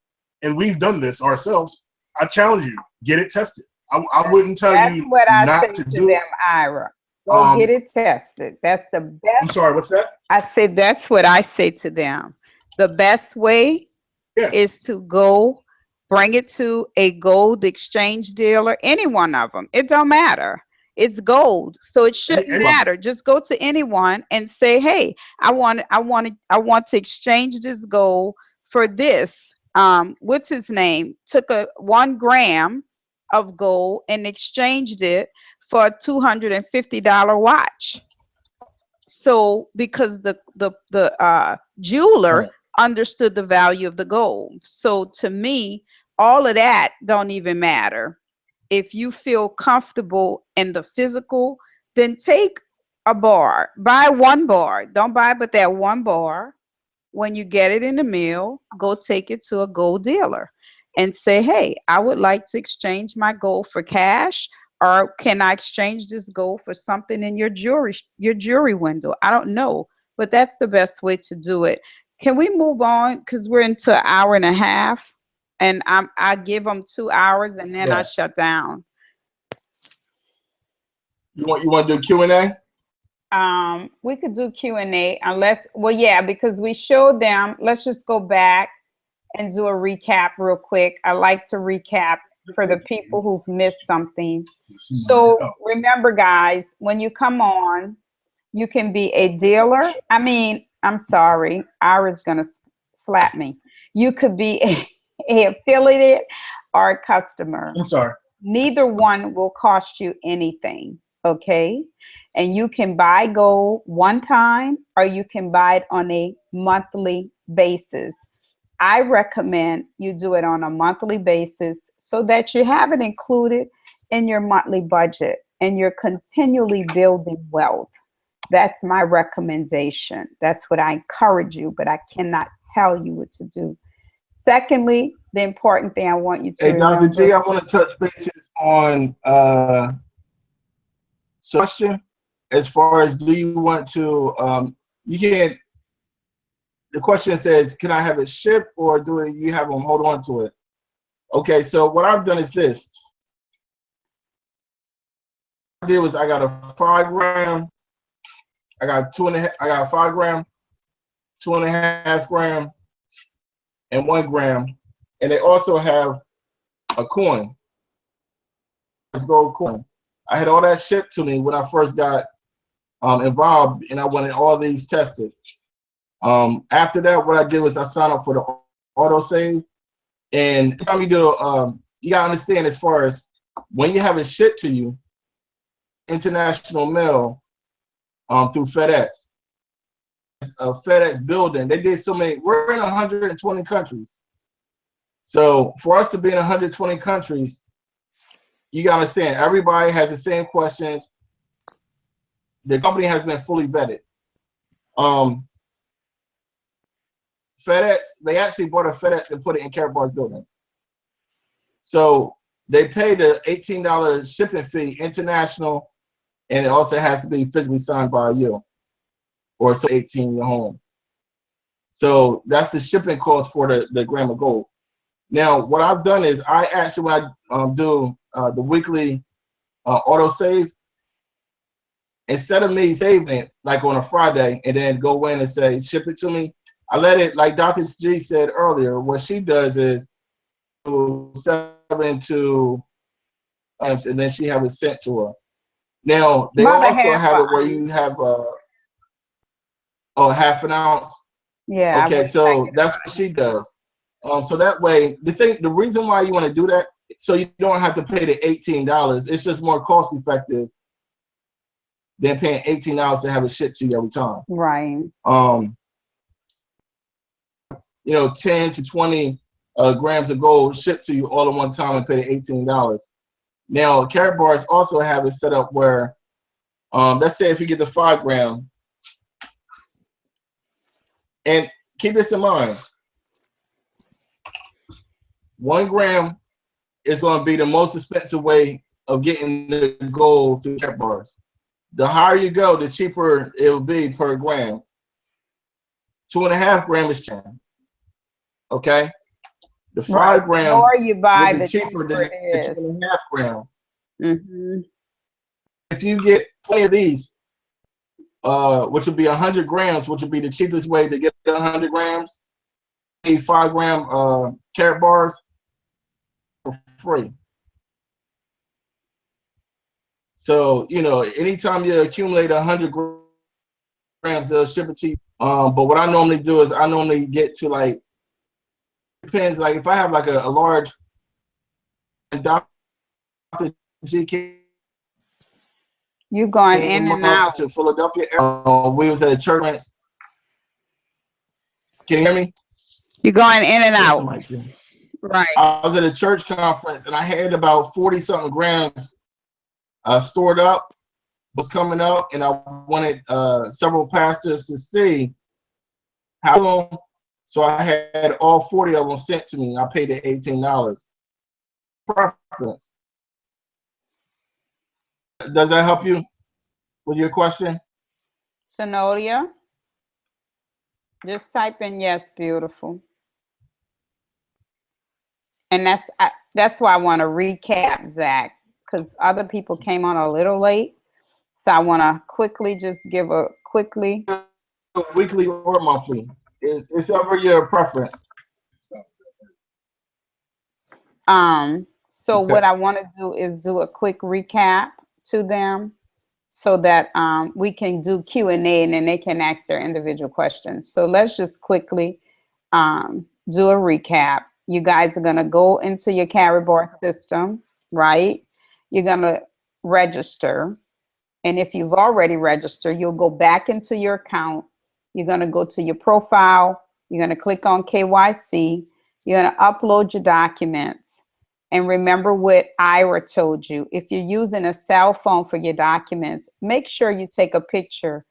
and we've done this ourselves, I challenge you, get it tested. I wouldn't tell you what I not say to to do them, it. Ira. Go get it tested. That's the best. I'm sorry, what's that? I said that's what I say to them. The best way is to go bring it to a gold exchange dealer, any one of them. It don't matter. It's gold, so it shouldn't matter. Just go to anyone and say, "Hey, I want to exchange this gold for this." What's his name? Took a 1 gram of gold and exchanged it for a $250 watch. So because the jeweler understood the value of the gold. So to me, all of that don't even matter. If you feel comfortable in the physical, then take a bar. Buy 1 bar. Don't buy but that 1 bar. When you get it in the mail, go take it to a gold dealer and say, "Hey, I would like to exchange my gold for cash, or can I exchange this gold for something in your jewelry window? I don't know. but that's the best way to do it. Can we move on? Because we're into an hour and a half, and I give them 2 hours, and then I Yeah. shut down. You want to do Q&A? We could do Q&A unless, well, yeah, because we showed them. Let's just go back and do a recap real quick. I like to recap for the people who've missed something. So remember, guys, when you come on, you can be a dealer. I mean, I'm sorry, Ira's gonna slap me. You could be a affiliate or a customer. I'm sorry. Neither one will cost you anything, okay? And you can buy gold one time or you can buy it on a monthly basis. I recommend you do it on a monthly basis so that you have it included in your monthly budget and you're continually building wealth. That's my recommendation. That's what I encourage you, but I cannot tell you what to do. Secondly, the important thing I want you to Hey, Dr. G, remember. I want to touch bases on question as far as do you want to you can't, the question says, can I have it shipped or do you have them hold on to it? Okay, so what I've done is this. What I did was I got a 5 gram, I got 5 gram, 2.5 gram, and 1 gram, and they also have a coin. It's gold coin. I had all that shipped to me when I first got involved, and I wanted all these tested. After that, what I did was I signed up for the auto save, and every time you do, you gotta understand as far as when you have it shipped to you, international mail, through FedEx. FedEx building, they did so many. We're in 120 countries, so for us to be in 120 countries, you gotta understand everybody has the same questions. The company has been fully vetted. FedEx, they actually bought a FedEx and put it in Karatbars building. So they pay the $18 shipping fee international, and it also has to be physically signed by you or so 18 in your home. So that's the shipping cost for the gram of gold. Now, what I've done is I actually, when I do the weekly auto save, instead of me saving it like on a Friday and then go in and say, ship it to me, I let it, like Dr. G said earlier, what she does is 7 to, and then she have it sent to her. Now, they About a also half have an it where you have half an ounce. Yeah, I Okay, wish I so get that's about what she does. So that way, the reason why you want to do that, so you don't have to pay the $18. It's just more cost effective than paying $18 to have it shipped to you every time. right. 10 to 20 grams of gold shipped to you all at one time and pay the $18. Now, Karatbars also have it set up where, let's say if you get the 5 gram, and keep this in mind, 1 gram is going to be the most expensive way of getting the gold through Karatbars. The higher you go, the cheaper it will be per gram. 2.5 gram is cheaper. Okay, the 5 Right. The gram more you buy, will be the cheaper cheaper than it the is. 2.5 gram. Mm-hmm. If you get 20 of these, which would be 100 grams, which would be the cheapest way to get 100 grams, 5 gram Karatbars for free. So, anytime you accumulate 100 grams, they'll ship it to you. But what I normally do is I normally get to like, depends, like if I have like a large Dr. G You going in came and up out. to Philadelphia. We was at a church. Can you hear me? You're going in and Yes, out. somebody can. Right. I was at a church conference and I had about 40 something grams stored up, was coming up, and I wanted several pastors to see how long. So I had all 40 of them sent to me. I paid the $18. Preference. Does that help you with your question? Sonolia. Just type in yes, beautiful. And that's why I want to recap, Zach, because other people came on a little late. So I want to quickly just give a quickly. Weekly or monthly? It's over your preference. So Okay. what I want to do is do a quick recap to them so that we can do Q&A and then they can ask their individual questions. So let's just quickly do a recap. You guys are going to go into your Karatbars system, right? You're going to register. And if you've already registered, you'll go back into your account. You're going to go to your profile. You're going to click on KYC. You're going to upload your documents. And remember what Ira told you. If you're using a cell phone for your documents, make sure you take a picture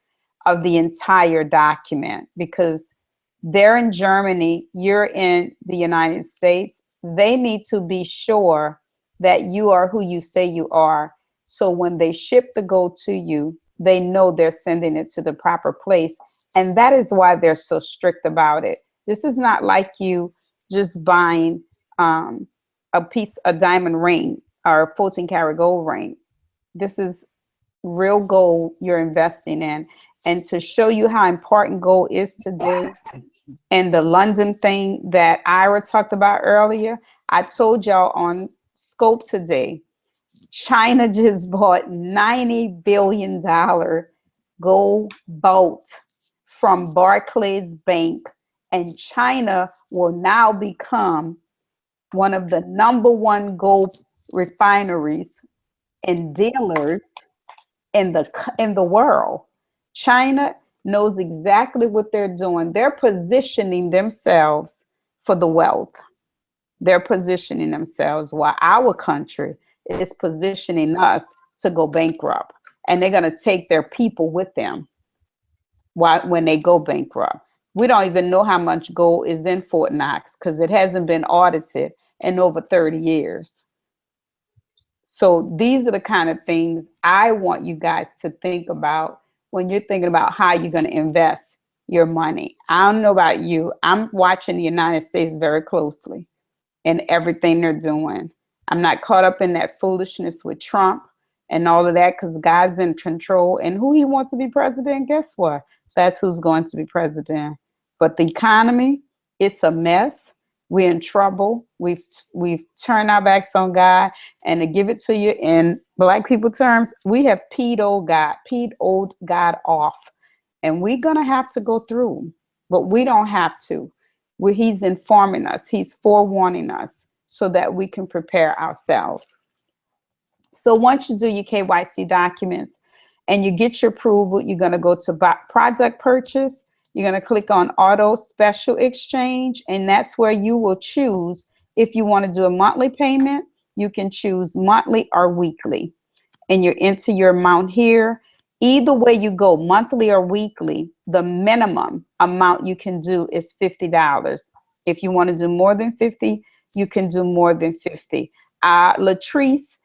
of the entire document, because they're in Germany, you're in the United States. They need to be sure that you are who you say you are. So when they ship the gold to you, they know they're sending it to the proper place. And that is why they're so strict about it. This is not like you just buying a diamond ring or a 14 karat gold ring. This is real gold you're investing in. And to show you how important gold is today, and the London thing that Ira talked about earlier, I told y'all on Scope today, China just bought $90 billion gold vault from Barclays Bank, and China will now become one of the #1 gold refineries and dealers in the world. China knows exactly what they're doing. They're positioning themselves for the wealth. They're positioning themselves while our country is positioning us to go bankrupt. And they're going to take their people with them when they go bankrupt. We don't even know how much gold is in Fort Knox because it hasn't been audited in over 30 years. So these are the kind of things I want you guys to think about when you're thinking about how you're going to invest your money. I don't know about you. I'm watching the United States very closely and everything they're doing. I'm not caught up in that foolishness with Trump and all of that, because God's in control. And who he wants to be president, guess what? That's who's going to be president. But the economy, it's a mess. We're in trouble. We've turned our backs on God. And to give it to you in black people terms, we have peed old God off. And we're going to have to go through, but we don't have to. He's informing us. He's forewarning us so that we can prepare ourselves. So once you do your KYC documents and you get your approval, you're going to go to project purchase. You're going to click on auto special exchange, and that's where you will choose if you want to do a monthly payment. You can choose monthly or weekly, and you enter your amount here. Either way you go, monthly or weekly, the minimum amount you can do is $50. If you want to do more than 50, you can do more than 50. Latrice,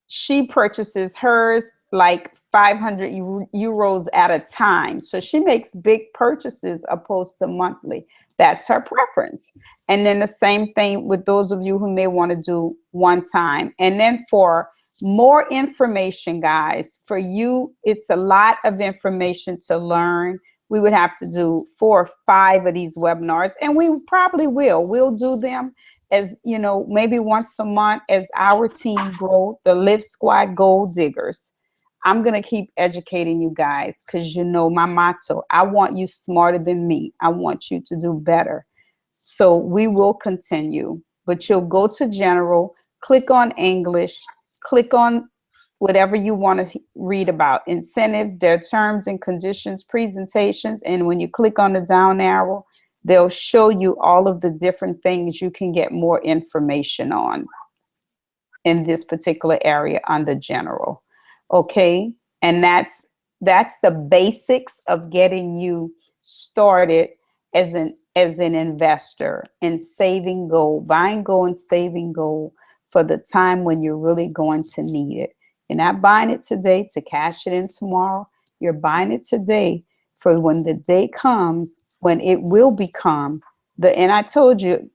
she purchases hers like 500 euros at a time. So she makes big purchases opposed to monthly. That's her preference. And then the same thing with those of you who may want to do one time. And then for more information, guys, for you, it's a lot of information to learn. We would have to do 4 or 5 of these webinars, and we probably will. We'll do them as, you know, maybe once a month as our team grow, the Live Squad Gold Diggers. I'm going to keep educating you guys because, you know, my motto, I want you smarter than me. I want you to do better. So we will continue, but you'll go to general, click on English, click on whatever you want to read about, incentives, their terms and conditions, presentations. And when you click on the down arrow, they'll show you all of the different things you can get more information on in this particular area under general. Okay. And that's the basics of getting you started as an investor in saving gold, buying gold and saving gold for the time when you're really going to need it. You're not buying it today to cash it in tomorrow. You're buying it today for when the day comes when it will become and I told you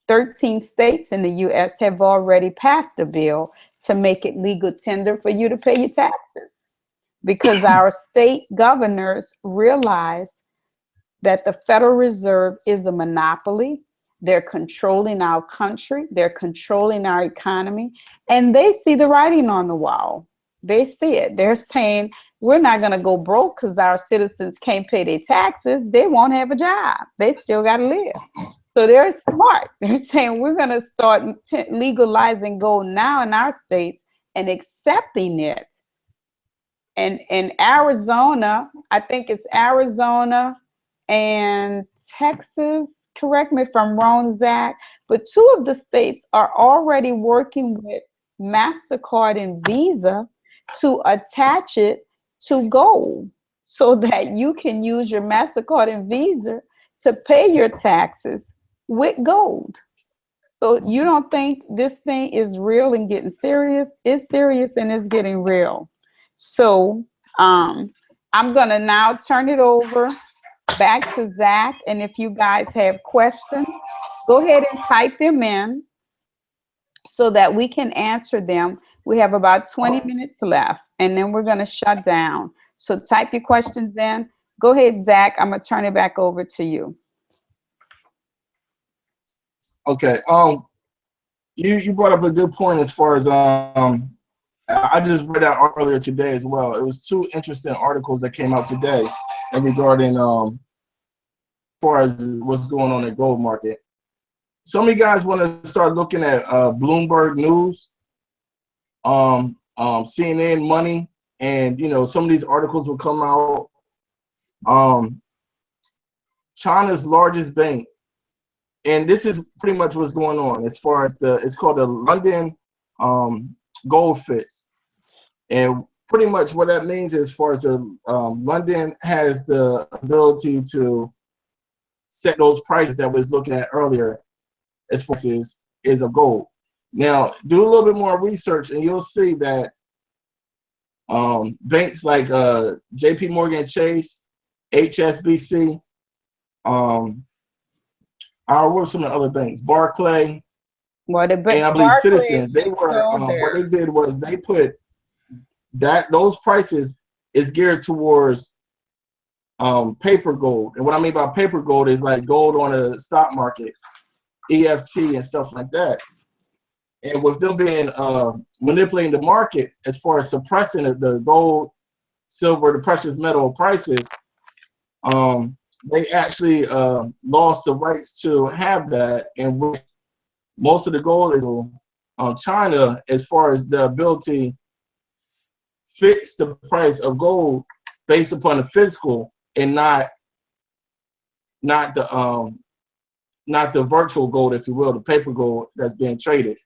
13 states in the US have already passed a bill to make it legal tender for you to pay your taxes, because our state governors realize that the Federal Reserve is a monopoly. They're controlling our country, they're controlling our economy, and they see the writing on the wall. They see it. They're saying, we're not going to go broke because our citizens can't pay their taxes. They won't have a job. They still got to live. So they're smart. They're saying, we're going to start legalizing gold now in our states and accepting it. And in Arizona, I think it's Arizona and Texas, correct me if I'm wrong, Zach, but two of the states are already working with MasterCard and Visa to attach it to gold so that you can use your MasterCard and Visa to pay your taxes with gold. So you don't think this thing is real and getting serious? It's serious and it's getting real. So I'm going to now turn it over back to Zach. And if you guys have questions, go ahead and type them in so that we can answer them. We have about 20 minutes left, and then we're going to shut down. So type your questions in. Go ahead, Zach. I'm going to turn it back over to you. Okay. You brought up a good point as far as I just read that earlier today as well. It was two interesting articles that came out today and regarding as far as what's going on in the gold market. Some of you guys want to start looking at Bloomberg News, CNN Money, and some of these articles will come out. China's largest bank, and this is pretty much what's going on as far as it's called the London Gold Fix, and pretty much what that means as far as London has the ability to set those prices that we was looking at earlier as far as is a gold. Now, do a little bit more research and you'll see that banks like JP Morgan Chase, HSBC, what were some of the other banks? Barclay, and I believe Citizens, they were what they did was they put those prices is geared towards paper gold. And what I mean by paper gold is like gold on a stock market, EFT and stuff like that. And with them being manipulating the market as far as suppressing the gold, silver, the precious metal prices, they actually lost the rights to have that. And most of the gold is on China as far as the ability fix the price of gold based upon the physical and not the virtual gold, if you will, the paper gold that's being traded.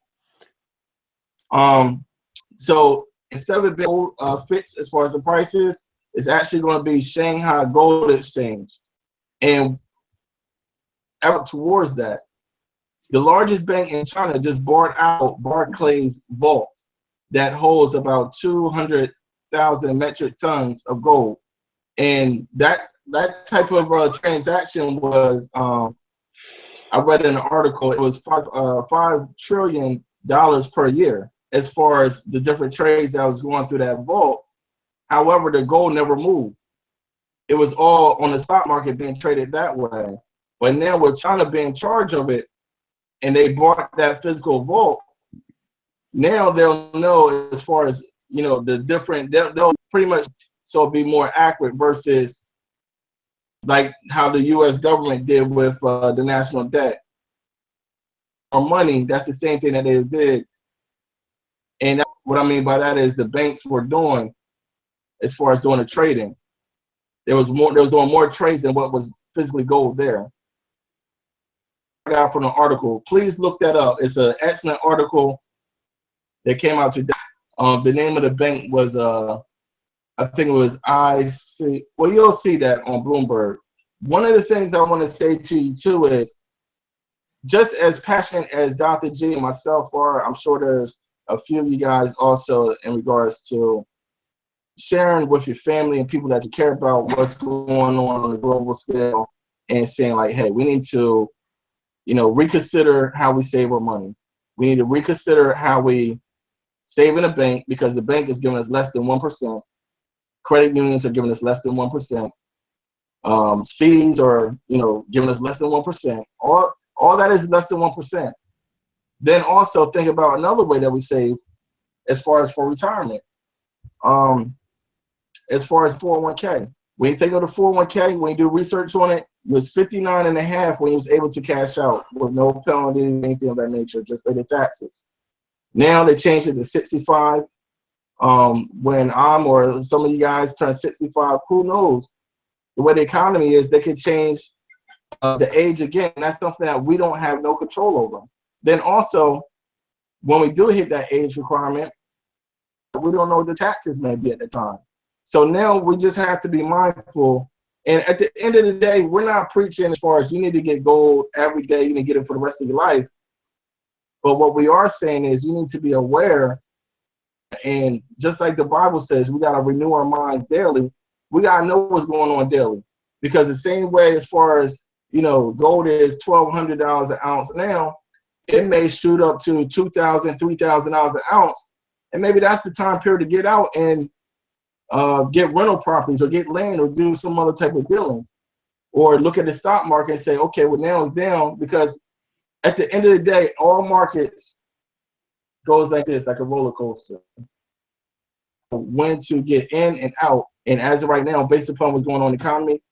So instead of it being fixed as far as the prices, it's actually going to be Shanghai Gold Exchange, and out towards that, the largest bank in China just bought out Barclays vault that holds about 200,000 metric tons of gold, and that type of transaction was I read in an article, it was $5 trillion per year as far as the different trades that was going through that vault. However, the gold never moved. It was all on the stock market being traded that way. But now with China being in charge of it and they bought that physical vault, now they'll know as far as, the different, they'll pretty much so be more accurate versus like how the U.S. government did with the national debt or money. That's the same thing that they did. And what I mean by that is the banks were doing as far as doing the trading. There was doing more trades than what was physically gold there. I got from the article. Please look that up. It's an excellent article that came out today. The name of the bank was I think it was IC. Well, you'll see that on Bloomberg. One of the things I want to say to you too is, just as passionate as Dr. G and myself are, I'm sure there's a few of you guys also in regards to sharing with your family and people that you care about what's going on a global scale, and saying like, hey, we need to, reconsider how we save our money. We need to reconsider how we save in a bank, because the bank is giving us less than 1%. Credit unions are giving us less than 1%. CDs are, giving us less than 1%. All that is less than 1%. Then also think about another way that we save as far as for retirement. As far as 401k, when you think of the 401k, when you do research on it, it was 59.5 when you was able to cash out with no penalty, anything of that nature, just pay the taxes. Now they changed it to 65. When I'm or some of you guys turn 65, who knows? The way the economy is, they could change the age again. That's something that we don't have no control over. Then also, when we do hit that age requirement, we don't know what the taxes may be at the time. So now we just have to be mindful. And at the end of the day, we're not preaching as far as you need to get gold every day, you need to get it for the rest of your life. But what we are saying is you need to be aware. And just like the Bible says, we got to renew our minds daily. We got to know what's going on daily. Because the same way as far as, gold is $1,200 an ounce now, it may shoot up to $2,000, $3,000 an ounce. And maybe that's the time period to get out and get rental properties or get land or do some other type of dealings. Or look at the stock market and say, okay, well, now it's down. Because at the end of the day, all markets goes like this, like a roller coaster. When to get in and out. And as of right now, based upon what's going on in the economy,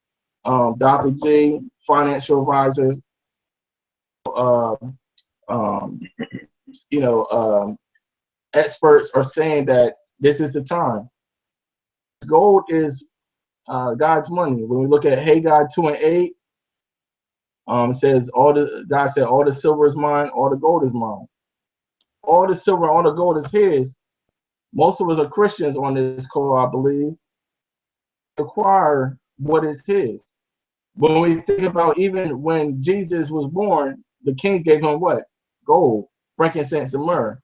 Dr. G, financial advisors, experts are saying that this is the time. Gold is God's money. When we look at Haggai 2:8, it says God said all the silver is mine, all the gold is mine. All the silver, all the gold is his. Most of us are Christians on this call, I believe. Acquire what is his. When we think about even when Jesus was born, the kings gave him what? Gold, frankincense, and myrrh.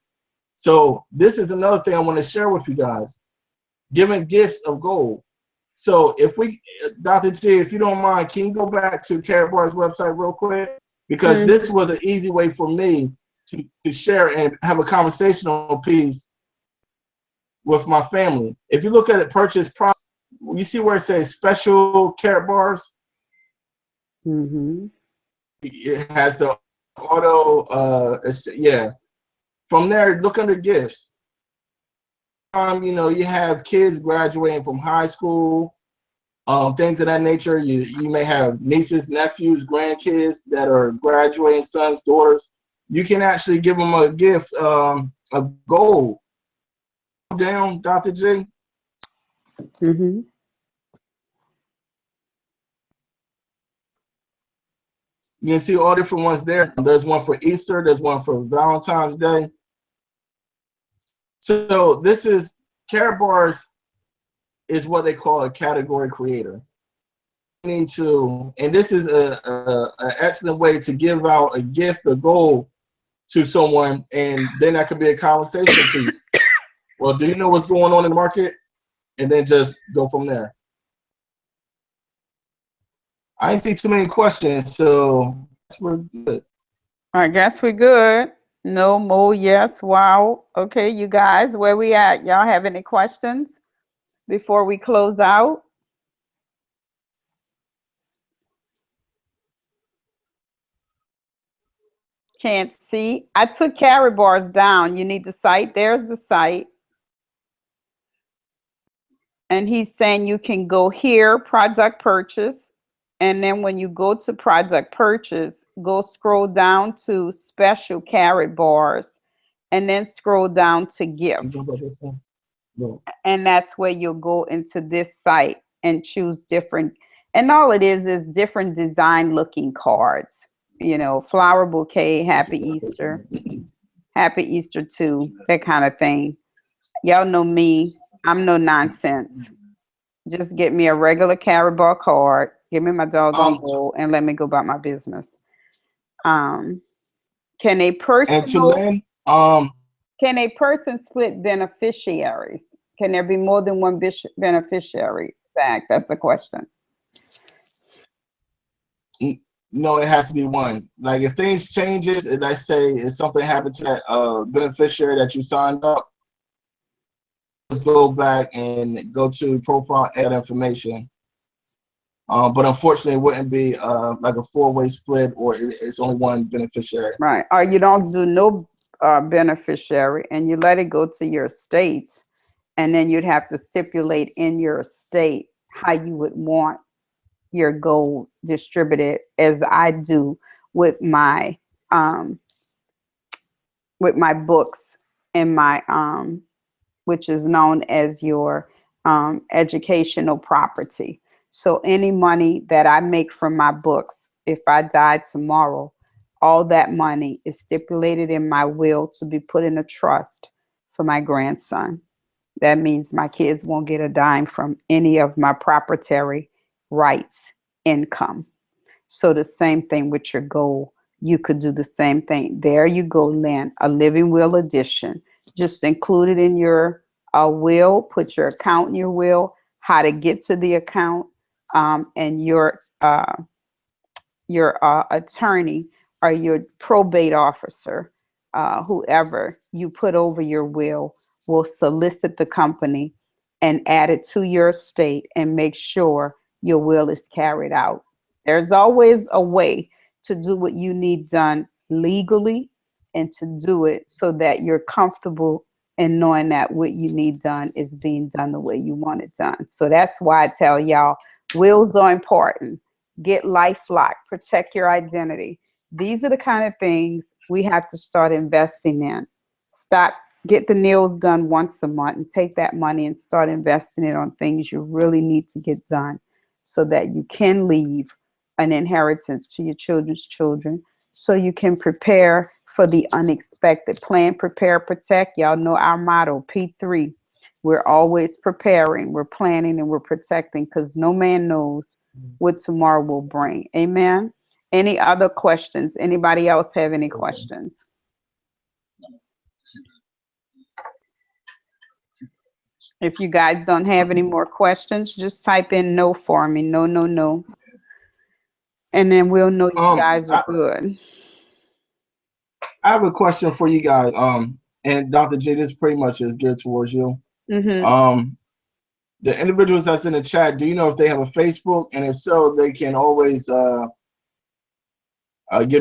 So this is another thing I want to share with you guys. Giving gifts of gold. So if we, Dr. G, if you don't mind, can you go back to Karatbars website real quick? Because this was an easy way for me to share and have a conversational piece with my family. If you look at it, purchase price, you see where it says special Karatbars? It has the auto, yeah. From there, look under gifts. You have kids graduating from high school, things of that nature. You may have nieces, nephews, grandkids that are graduating, sons, daughters. You can actually give them a gift of gold. Down, Dr. G. You can see all different ones there. There's one for Easter. There's one for Valentine's Day. So this is Karatbars is what they call a category creator. You need to, and this is an excellent way to give out a gift of gold to someone, and then that could be a conversation piece. Well, do you know what's going on in the market? And then just go from there. I didn't see too many questions, so we're good. I guess we're good. No more, yes, wow. Okay, you guys, where we at? Y'all have any questions before we close out? Can't see. I took Karatbars down. You need the site. There's the site. And he's saying you can go here, product purchase. And then when you go to product purchase, go scroll down to special Karatbars and then scroll down to gifts. And that's where you'll go into this site and choose different. And all it is different design looking cards. Flower bouquet, happy Easter too, that kind of thing. Y'all know me. I'm no nonsense. Just get me a regular Karatbar card, give me my doggone gold, and let me go about my business. Can a person split beneficiaries? Can there be more than one beneficiary? Zach, that's the question. No, it has to be one. Like if things changes, and let's say if something happened to that beneficiary that you signed up, let's go back and go to profile, add information. But unfortunately, it wouldn't be like a four-way split, or it's only one beneficiary. Right. Or you don't do no beneficiary and you let it go to your estate, and then you'd have to stipulate in your estate how you would want your gold distributed, as I do with my um books and my which is known as your educational property. So any money that I make from my books, if I die tomorrow, all that money is stipulated in my will to be put in a trust for my grandson. That means my kids won't get a dime from any of my proprietary rights income. So the same thing with your goal. You could do the same thing. There you go, Lynn, a living will addition. Just include it in your will, put your account in your will, how to get to the account, and your attorney or your probate officer, whoever you put over your will solicit the company and add it to your estate and make sure your will is carried out. There's always a way to do what you need done legally, and to do it so that you're comfortable in knowing that what you need done is being done the way you want it done. So that's why I tell y'all, wills are important. Get LifeLock, protect your identity. These are the kind of things we have to start investing in. Stop, get the nails done once a month and take that money and start investing it on things you really need to get done, so that you can leave an inheritance to your children's children, so you can prepare for the unexpected. Plan, prepare, protect. Y'all know our motto, P3. We're always preparing, we're planning, and we're protecting, because no man knows what tomorrow will bring. Amen. Any other questions? Anybody else have any questions? If you guys don't have any more questions, just type in no for me. No, no, no. And then we'll know you guys are good. I have a question for you guys. And Dr. J, this pretty much is geared towards you. Mm-hmm. The individuals that's in the chat, do you know if they have a Facebook? And if so, they can always get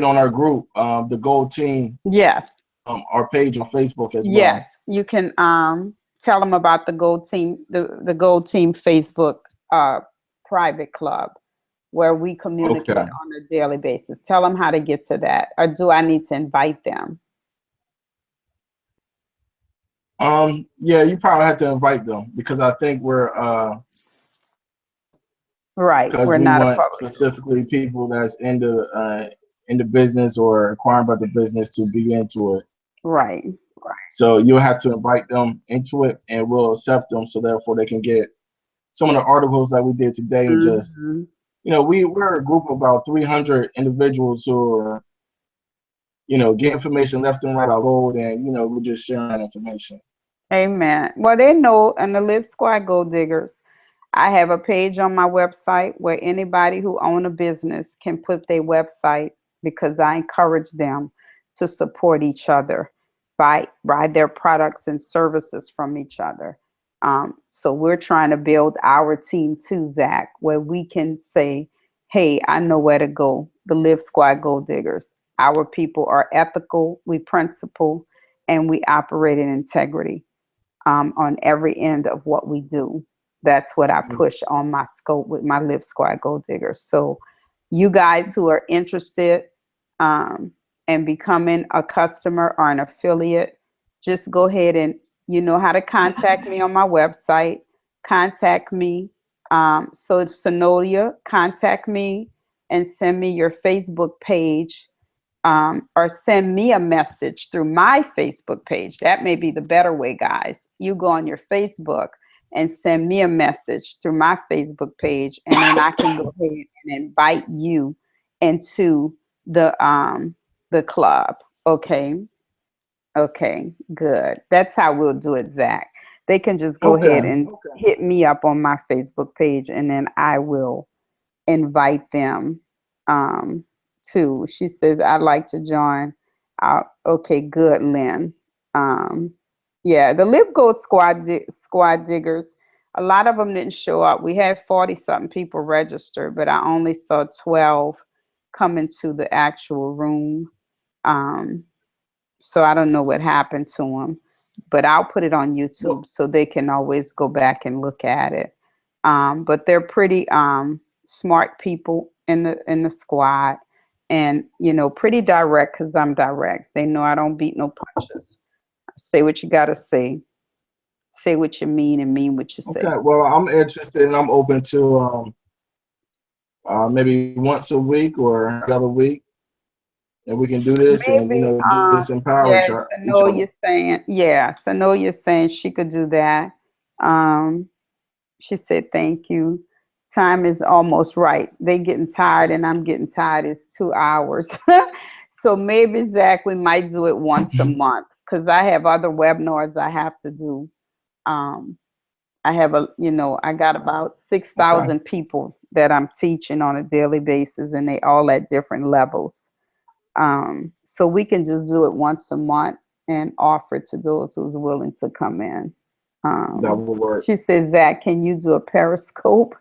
on our group, the Gold Team. Yes. Our page on Facebook as well. Yes, you can tell them about the Gold Team, the Gold Team Facebook private club, where we communicate on a daily basis. Tell them how to get to that, or do I need to invite them? Yeah, you probably have to invite them, because I think we're right. Because We're we not want specifically people that's in the business or inquiring about the business to be into it. Right. So you'll have to invite them into it, and we'll accept them, so therefore they can get some of the articles that we did today. And just, we're a group of about 300 individuals who are, get information left and right about gold, and we're just sharing that information. Amen. Well, they know, and the Live Squad Gold Diggers, I have a page on my website where anybody who own a business can put their website, because I encourage them to support each other, buy their products and services from each other. So we're trying to build our team too, Zach, where we can say, hey, I know where to go. The Live Squad Gold Diggers. Our people are ethical, we principle, and we operate in integrity on every end of what we do. That's what I push on my scope with my Live Squad Gold Diggers. So you guys who are interested in becoming a customer or an affiliate, just go ahead and you know how to contact me on my website. Contact me. So it's Sonolia. Contact me and send me your Facebook page, or send me a message through my Facebook page. That may be the better way, guys. You go on your Facebook and send me a message through my Facebook page, and then I can go ahead and invite you into the club. Okay. Okay, good. That's how we'll do it, Zach. they can just go Okay. ahead and hit me up on my Facebook page, and then I will invite them too. She says, I'd like to join. Okay, good, Lynn. Yeah, the Live Gold squad diggers, a lot of them didn't show up. We had 40 something people registered, but I only saw 12 come into the actual room. So I don't know what happened to them, but I'll put it on YouTube so they can always go back and look at it. But they're pretty smart people in the squad, and pretty direct because I'm direct. They know I don't beat no punches. Say what you gotta say what you mean, and mean what you say. Okay. Well, I'm interested, and I'm open to maybe once a week or every other week, and we can do this and Maybe, just empower yes, I each know other. you're saying, yes, I know you're saying she could do that. Um, she said, thank you. Time is almost right. They getting tired and I'm getting tired. It's 2 hours. So maybe, Zach, we might do it once a month because I have other webinars I have to do. I have I got about 6,000 people that I'm teaching on a daily basis, and they all at different levels. So we can just do it once a month and offer it to those who's willing to come in. That will work. She says, Zach, can you do a Periscope?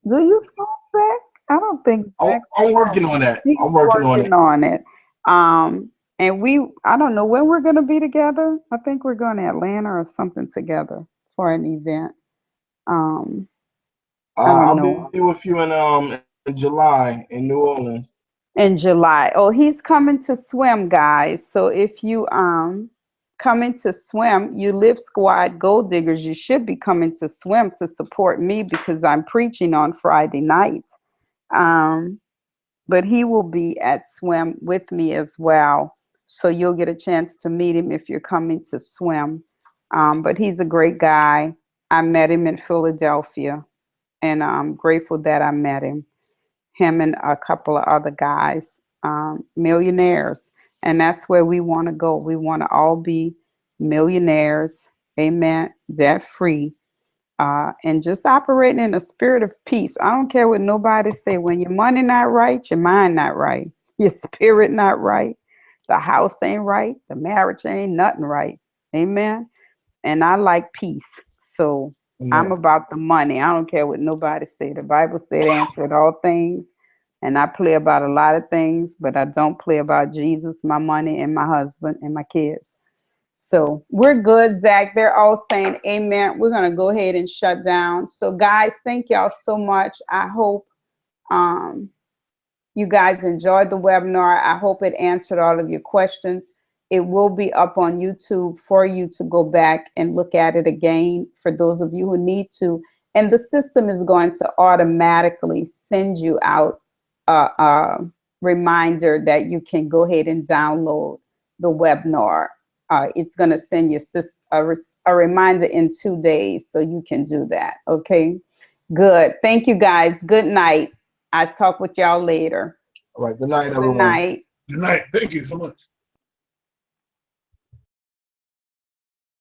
Do you scope, Zach? I don't think Zach. I'm working on that. He's I'm working on it. And I don't know when we're going to be together. I think we're going to Atlanta or something together for an event. I don't know. I'll be with you in July in New Orleans. In July. Oh, he's coming to swim, guys. So if you coming to swim, you Live Squad Gold Diggers, you should be coming to swim to support me because I'm preaching on Friday nights. But he will be at swim with me as well. So you'll get a chance to meet him if you're coming to swim. But he's a great guy. I met him in Philadelphia, and I'm grateful that I met him. Him and a couple of other guys, millionaires. And that's where we want to go. We want to all be millionaires, amen, debt free, and just operating in a spirit of peace. I don't care what nobody say. When your money not right, your mind not right, your spirit not right, the house ain't right, the marriage ain't nothing right, amen. And I like peace, so I'm about the money. I don't care what nobody say. The Bible said, answer all things. And I play about a lot of things, but I don't play about Jesus, my money, and my husband, and my kids. So we're good, Zach. They're all saying amen. We're going to go ahead and shut down. So, guys, thank y'all so much. I hope you guys enjoyed the webinar. I hope it answered all of your questions. It will be up on YouTube for you to go back and look at it again for those of you who need to. And the system is going to automatically send you out a reminder that you can go ahead and download the webinar. It's going to send you a reminder in 2 days, so you can do that. Okay, good. Thank you, guys. Good night. I'll talk with y'all later. All right. Good night, everyone. Good night. Good night. Thank you so much.